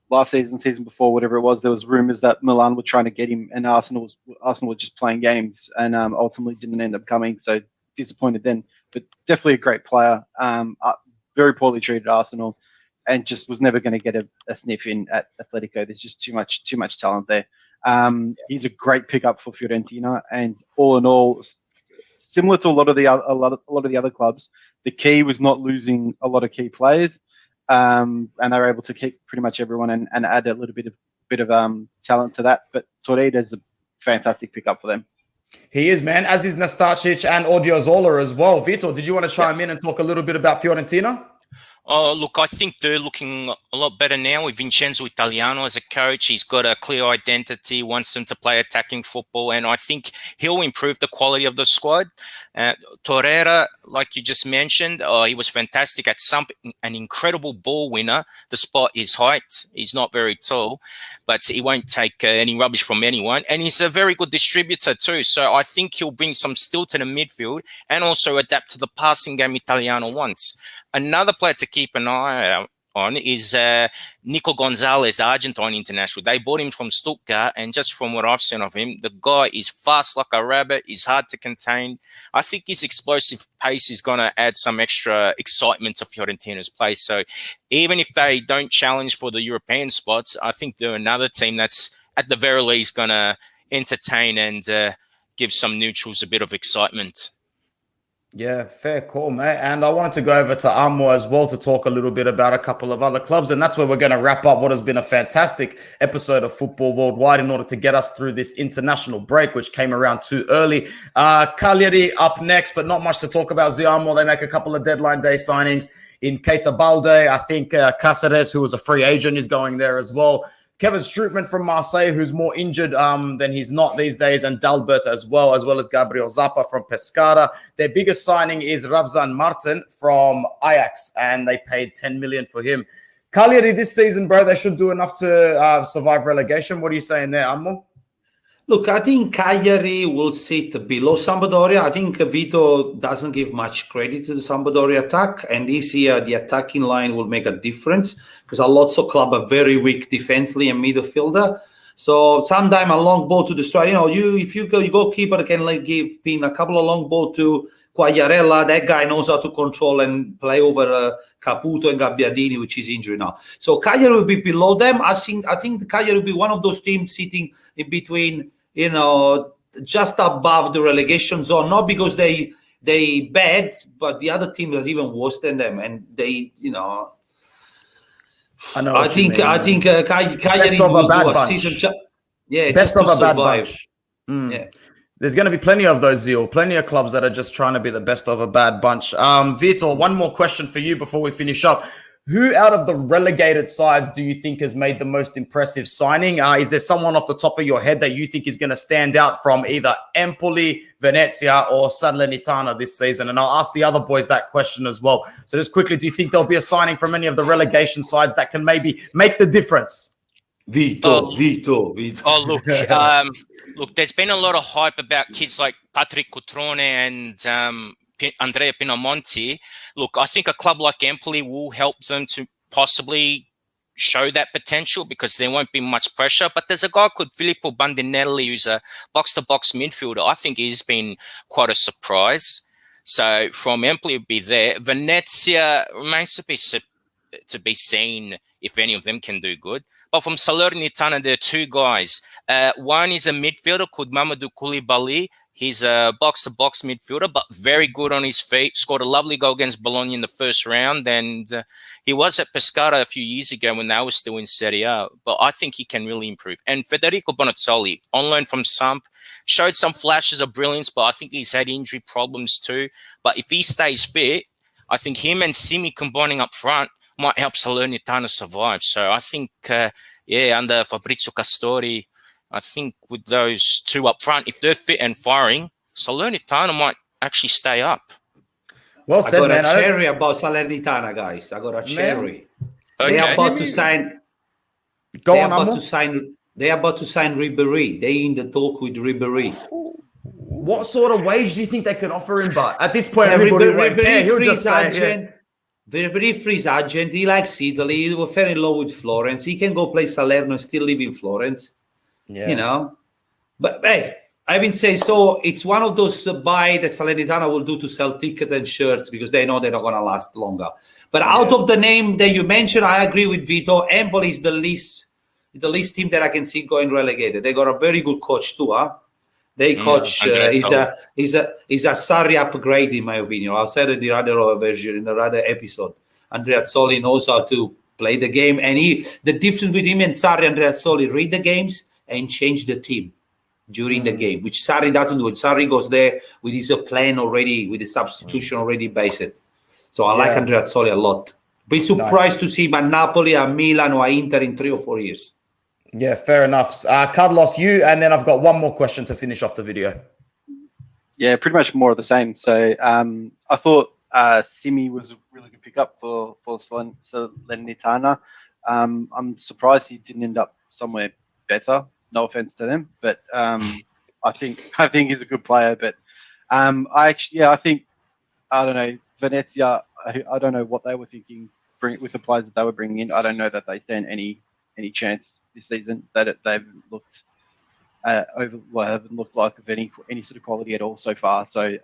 last season before, whatever it was, there was rumours that Milan were trying to get him, and Arsenal were just playing games, and ultimately didn't end up coming. So disappointed then, but definitely a great player. Very poorly treated at Arsenal, and just was never going to get a sniff in at Atletico. There's just too much talent there. He's a great pickup for Fiorentina, and all in all, similar to a lot of the other clubs, the key was not losing a lot of key players, and they were able to keep pretty much everyone and add a little bit of talent to that. But Torreira is a fantastic pickup for them. He is, man, as is Nastasic and Odriozola as well. Vito, did you want to chime in and talk a little bit about Fiorentina? Look, I think they're looking a lot better now with Vincenzo Italiano as a coach. He's got a clear identity, wants them to play attacking football, and I think he'll improve the quality of the squad. Torreira, like you just mentioned, he was fantastic at an incredible ball winner, despite his height. He's not very tall, but he won't take any rubbish from anyone, and he's a very good distributor too. So I think he'll bring some skill to the midfield and also adapt to the passing game Italiano wants. Another player to keep an eye on is Nico Gonzalez, the Argentine international. They bought him from Stuttgart, and just from what I've seen of him, the guy is fast like a rabbit. He's hard to contain. I think his explosive pace is going to add some extra excitement to Fiorentina's play. So even if they don't challenge for the European spots, I think they're another team that's at the very least going to entertain and give some neutrals a bit of excitement. Yeah, fair call, mate. And I wanted to go over to Armo as well to talk a little bit about a couple of other clubs. And that's where we're going to wrap up what has been a fantastic episode of Football Worldwide in order to get us through this international break, which came around too early. Cagliari up next, but not much to talk about. Armo, they make a couple of deadline day signings in Keita Balde. I think Cáceres, who was a free agent, is going there as well. Kevin Strootman from Marseille, who's more injured than he's not these days, and Dalbert as well as Gabriel Zappa from Pescara. Their biggest signing is Ravzan Martin from Ajax, and they paid 10 million for him. Cagliari this season, bro, they should do enough to survive relegation. What are you saying there, Ammo? Look, I think Cagliari will sit below Sampdoria. I think Vito doesn't give much credit to the Sampdoria attack, and this year the attacking line will make a difference because a lot of clubs are very weak defensively and midfielder. So sometimes a long ball to the striker, if you go keeper can give pin a couple of long ball to Quagliarella. That guy knows how to control and play over Caputo and Gabbiadini, which is injured now. So Cagliari will be below them. I think the Cagliari will be one of those teams sitting in between, just above the relegation zone, not because they bad, but the other team is even worse than them, and they, I think Cagliari will do a season. Best of a bad bunch. Yeah. There's going to be plenty of those, Zio. Plenty of clubs that are just trying to be the best of a bad bunch. Vito, one more question for you before we finish up. Who out of the relegated sides do you think has made the most impressive signing? Is there someone off the top of your head that you think is going to stand out from either Empoli, Venezia, or Salernitana this season? And I'll ask the other boys that question as well. So just quickly, do you think there'll be a signing from any of the relegation sides that can maybe make the difference? Vito. Oh, look, look, there's been a lot of hype about kids like Patrick Cutrone and Andrea Pinamonti. Look, I think a club like Empoli will help them to possibly show that potential because there won't be much pressure. But there's a guy called Filippo Bandinelli who's a box-to-box midfielder. I think he's been quite a surprise. So from Empoli, it'll be there. Venezia remains to be seen if any of them can do good. But from Salernitana, there are two guys. One is a midfielder called Mamadou Koulibaly. He's a box-to-box midfielder, but very good on his feet. Scored a lovely goal against Bologna in the first round, and he was at Pescara a few years ago when they were still in Serie A. But I think he can really improve. And Federico Bonazzoli, on loan from Samp, showed some flashes of brilliance, but I think he's had injury problems too. But if he stays fit, I think him and Simi combining up front might help Salernitana survive. So I think, under Fabrizio Castori, I think with those two up front, if they're fit and firing, Salernitana might actually stay up. Well said, I got a cherry about Salernitana, guys. I got a cherry. Okay. They're about to sign. They are about to sign Ribéry. They're in the talk with Ribéry. What sort of wage do you think they can offer him? But at this point, everybody won't care. He'll just say, Very, very free agent. He likes Italy. He will fall in love with Florence. He can go play Salerno and still live in Florence. Yeah. You know. But hey, I would say so. It's one of those buy that Salernitana will do to sell tickets and shirts because they know they're not going to last longer. But out of the name that you mentioned, I agree with Vito. Empoli is the least team that I can see going relegated. They got a very good coach too, huh? They coach. He's a Sarri upgrade in my opinion. I said it in the other version, in the other episode. Andreazzoli knows how to play the game, and the difference between him and Sarri, Andreazzoli read the games and change the team during the game, which Sarri doesn't do. Sarri goes there with his plan already, with the substitution already based. So I like Andreazzoli a lot. Be surprised to see him at Napoli, at Milan, or at Inter in 3 or 4 years. Yeah, fair enough. Carlos, you, and then I've got one more question to finish off the video. Yeah, pretty much more of the same. So I thought Simi was a really good pickup for Salernitana. I'm surprised he didn't end up somewhere better. No offense to them, but I think he's a good player. But I think I don't know, Venezia. I don't know what they were thinking with the players that they were bringing in. I don't know that they stand any chance this season. That they haven't looked haven't looked like of any sort of quality at all so far. So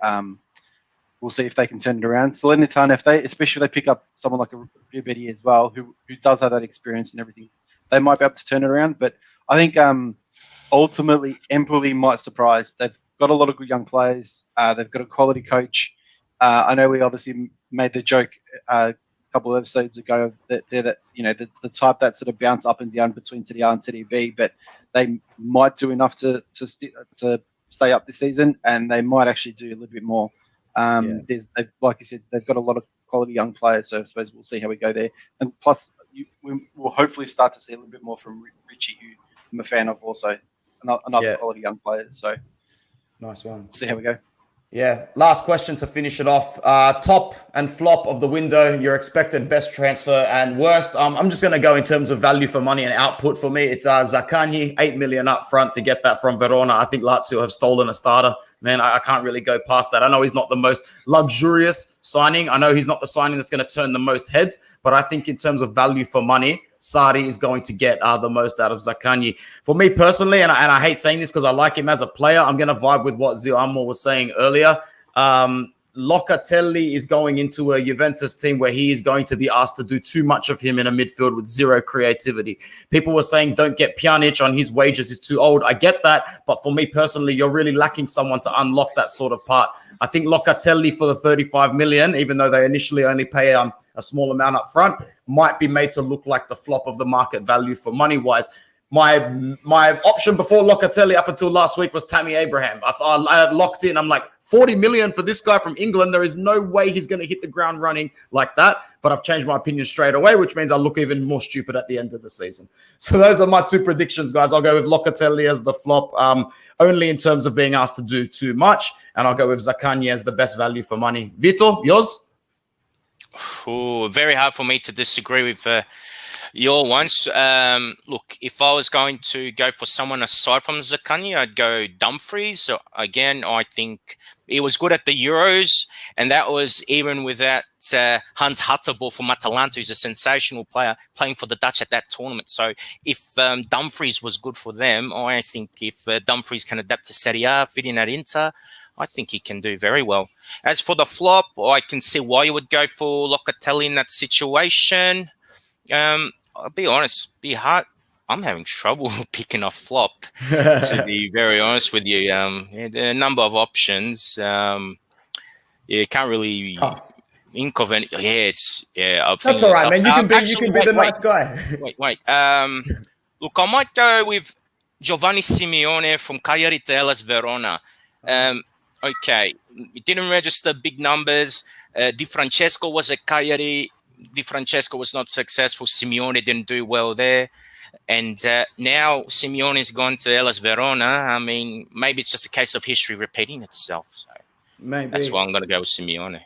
we'll see if they can turn it around. Salernitana, especially if they pick up someone like a Ribery as well, who does have that experience and everything, they might be able to turn it around. But I think ultimately Empoli might surprise. They've got a lot of good young players. They've got a quality coach. I know we obviously made the joke a couple of episodes ago that they're the type that sort of bounce up and down between Serie A and Serie B, but they might do enough to stay up this season, and they might actually do a little bit more. Like you said, they've got a lot of quality young players, so I suppose we'll see how we go there. And plus, we'll hopefully start to see a little bit more from Richie, who I'm a fan of also, another quality young player. So nice one. We'll see how we go. Yeah. Last question to finish it off. Top and flop of the window, your expected best transfer and worst. I'm just going to go in terms of value for money and output for me. It's Zaccagni, 8 million up front to get that from Verona. I think Lazio have stolen a starter. Man, I can't really go past that. I know he's not the most luxurious signing. I know he's not the signing that's going to turn the most heads, but I think in terms of value for money, Sarri is going to get the most out of Zaccagni. For me personally, and I hate saying this because I like him as a player, I'm going to vibe with what Zio Amor was saying earlier. Locatelli is going into a Juventus team where he is going to be asked to do too much of him in a midfield with zero creativity. People were saying don't get Pjanic on his wages, he's too old. I get that, but for me personally, you're really lacking someone to unlock that sort of part. I think Locatelli for the 35 million, even though they initially only pay a small amount up front, might be made to look like the flop of the market value for money-wise. My option before Locatelli up until last week was Tammy Abraham. I had locked in. I'm like, 40 million for this guy from England. There is no way he's going to hit the ground running like that. But I've changed my opinion straight away, which means I look even more stupid at the end of the season. So those are my 2 predictions, guys. I'll go with Locatelli as the flop, only in terms of being asked to do too much. And I'll go with Zaccagni as the best value for money. Vito, yours? Ooh, very hard for me to disagree with your ones. Look, if I was going to go for someone aside from Zaccagni, I'd go Dumfries. So again, I think he was good at the Euros, and that was even without Hans Hatterbo from Atalanta, who's a sensational player playing for the Dutch at that tournament. So if Dumfries was good for them, I think if Dumfries can adapt to Serie A, fit in at Inter, I think he can do very well. As for the flop, I can see why you would go for Locatelli in that situation. I'll be honest, be hard. I'm having trouble picking a flop, to be very honest with you. There are a number of options. You can't really think of any. That's all right, man. You can be the nice guy. Wait. Look, I might go with Giovanni Simeone from Cagliari to Hellas Verona. Okay, it didn't register big numbers. Di Francesco was at Cagliari. Di Francesco was not successful. Simeone didn't do well there. And now Simeone's gone to Hellas Verona. I mean, maybe it's just a case of history repeating itself. So maybe. That's why I'm going to go with Simeone.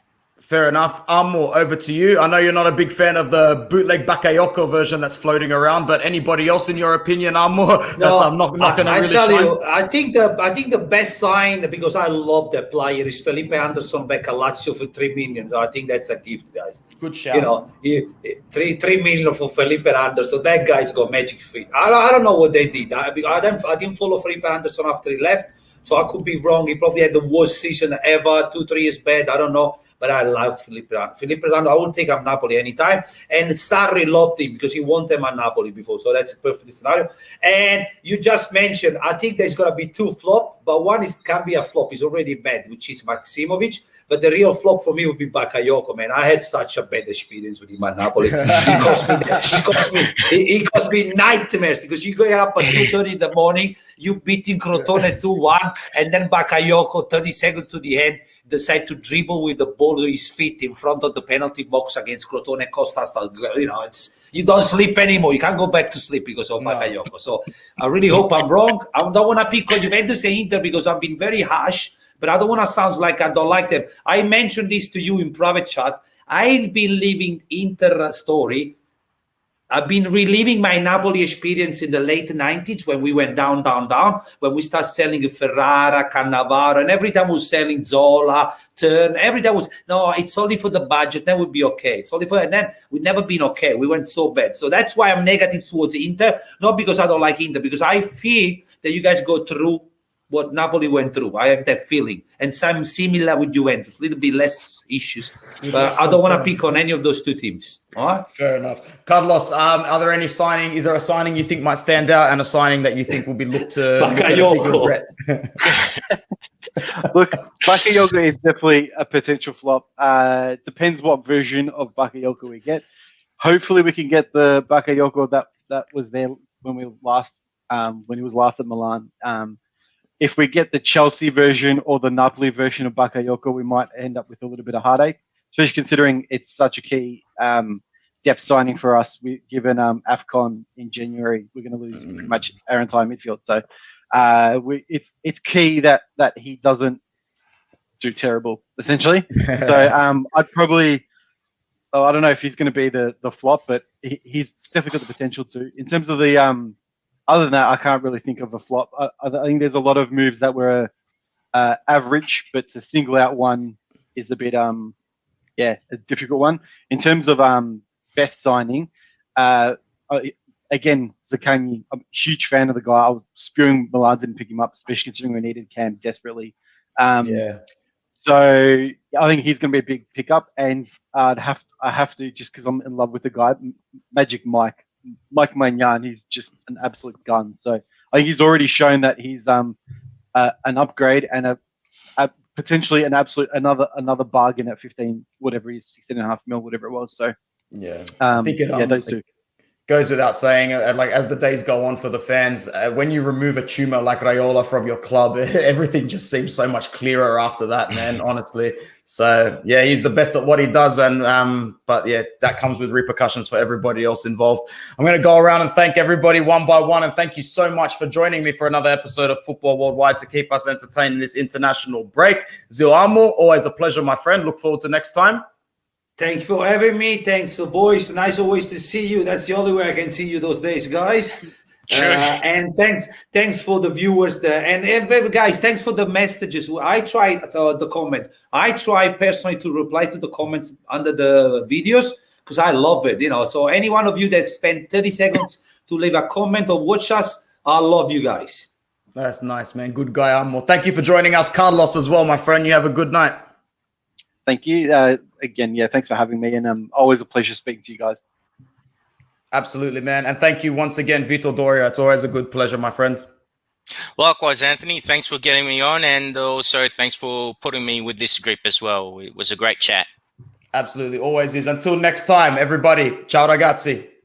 Fair enough. Armor, over to you. I know you're not a big fan of the bootleg Bakayoko version that's floating around, but anybody else in your opinion, Armor, that's not going to really tell shine? you, I think the best sign, because I love that player, is Felipe Anderson back at Lazio for 3 million. So I think that's a gift, guys. Good shout. 3 million for Felipe Anderson. That guy's got magic feet. I don't know what they did. I didn't follow Felipe Anderson after he left. So I could be wrong. He probably had the worst season ever, 2-3 years bad. I don't know. But I love Felipe Anderson. Felipe Anderson, I won't take up Napoli anytime. And Sarri loved him because he won them at Napoli before. So that's a perfect scenario. And you just mentioned, I think there's going to be 2 flop. But one can be a flop. He's already bad, which is Maximovic. But the real flop for me would be Bakayoko, man. I had such a bad experience with him at Napoli. He cost me nightmares because you go up at 2:30 in the morning, you beating Crotone 2-1, and then Bakayoko, 30 seconds to the end, decide to dribble with the ball to his feet in front of the penalty box against Crotone. Cost us, you don't sleep anymore. You can't go back to sleep because of Bakayoko. So I really hope I'm wrong. I don't want to pick on Juventus and Inter because I've been very harsh. But I don't want to sound like I don't like them. I mentioned this to you in private chat. I've been living Inter story. I've been reliving my Napoli experience in the late 90s when we went down, when we started selling Ferrara, Cannavaro, and every time we were selling Zola, Turn, every time was, no, it's only for the budget, then we'll be okay. It's only for, and then we've never been okay. We went so bad. So that's why I'm negative towards Inter, not because I don't like Inter, because I feel that you guys go through what Napoli went through. I have that feeling. And some similar with Juventus, a little bit less issues. But I don't want to pick on any of those 2 teams. All right? Fair enough. Carlos, are there any signing? Is there a signing you think might stand out and a signing that you think will be looked to? Look, Bakayoko is definitely a potential flop. Depends what version of Bakayoko we get. Hopefully we can get the Bakayoko that was there when he was last at Milan. If we get the Chelsea version or the Napoli version of Bakayoko, we might end up with a little bit of heartache, especially considering it's such a key depth signing for us. Given AFCON in January, we're going to lose pretty much our entire midfield. So it's key that he doesn't do terrible, essentially. So I'd probably, I don't know if he's going to be the flop, but he's definitely got the potential to. In terms of the other than that, I can't really think of a flop. I think there's a lot of moves that were average, but to single out one is a bit, a difficult one. In terms of best signing, again, Zaccagni, I'm a huge fan of the guy. I was spewing Milan didn't pick him up, especially considering we needed Cam desperately. So I think he's going to be a big pickup, and I have to just because I'm in love with the guy, Magic Mike Maignan. He's just an absolute gun. So I think he's already shown that he's an upgrade and a potentially an absolute another bargain at 15, whatever he is, 16.5 mil, whatever it was. So I think those two. Goes without saying, like as the days go on for the fans, when you remove a tumor like Raiola from your club, everything just seems so much clearer after that, man, honestly. So yeah, he's the best at what he does, and but yeah, that comes with repercussions for everybody else involved. I'm going to go around and thank everybody one by one, and thank you so much for joining me for another episode of Football Worldwide to keep us entertained in this international break. Zil Amo, always a pleasure, my friend. Look forward to next time. Thanks for having me. Thanks, boys. Nice always to see you. That's the only way I can see you those days, guys. And thanks for the viewers there. And guys, thanks for the messages. I try the comment. I try personally to reply to the comments under the videos because I love it. So any one of you that spend 30 seconds to leave a comment or watch us, I love you guys. That's nice, man. Good guy, Amo. Thank you for joining us, Carlos, as well, my friend. You have a good night. Thank you. Again, thanks for having me, and always a pleasure speaking to you guys. Absolutely, man. And thank you once again, Vito, Doria. It's always a good pleasure, my friend. Likewise, Anthony. Thanks for getting me on, and also thanks for putting me with this group as well. It was a great chat. Absolutely, always is. Until next time, everybody. Ciao, ragazzi.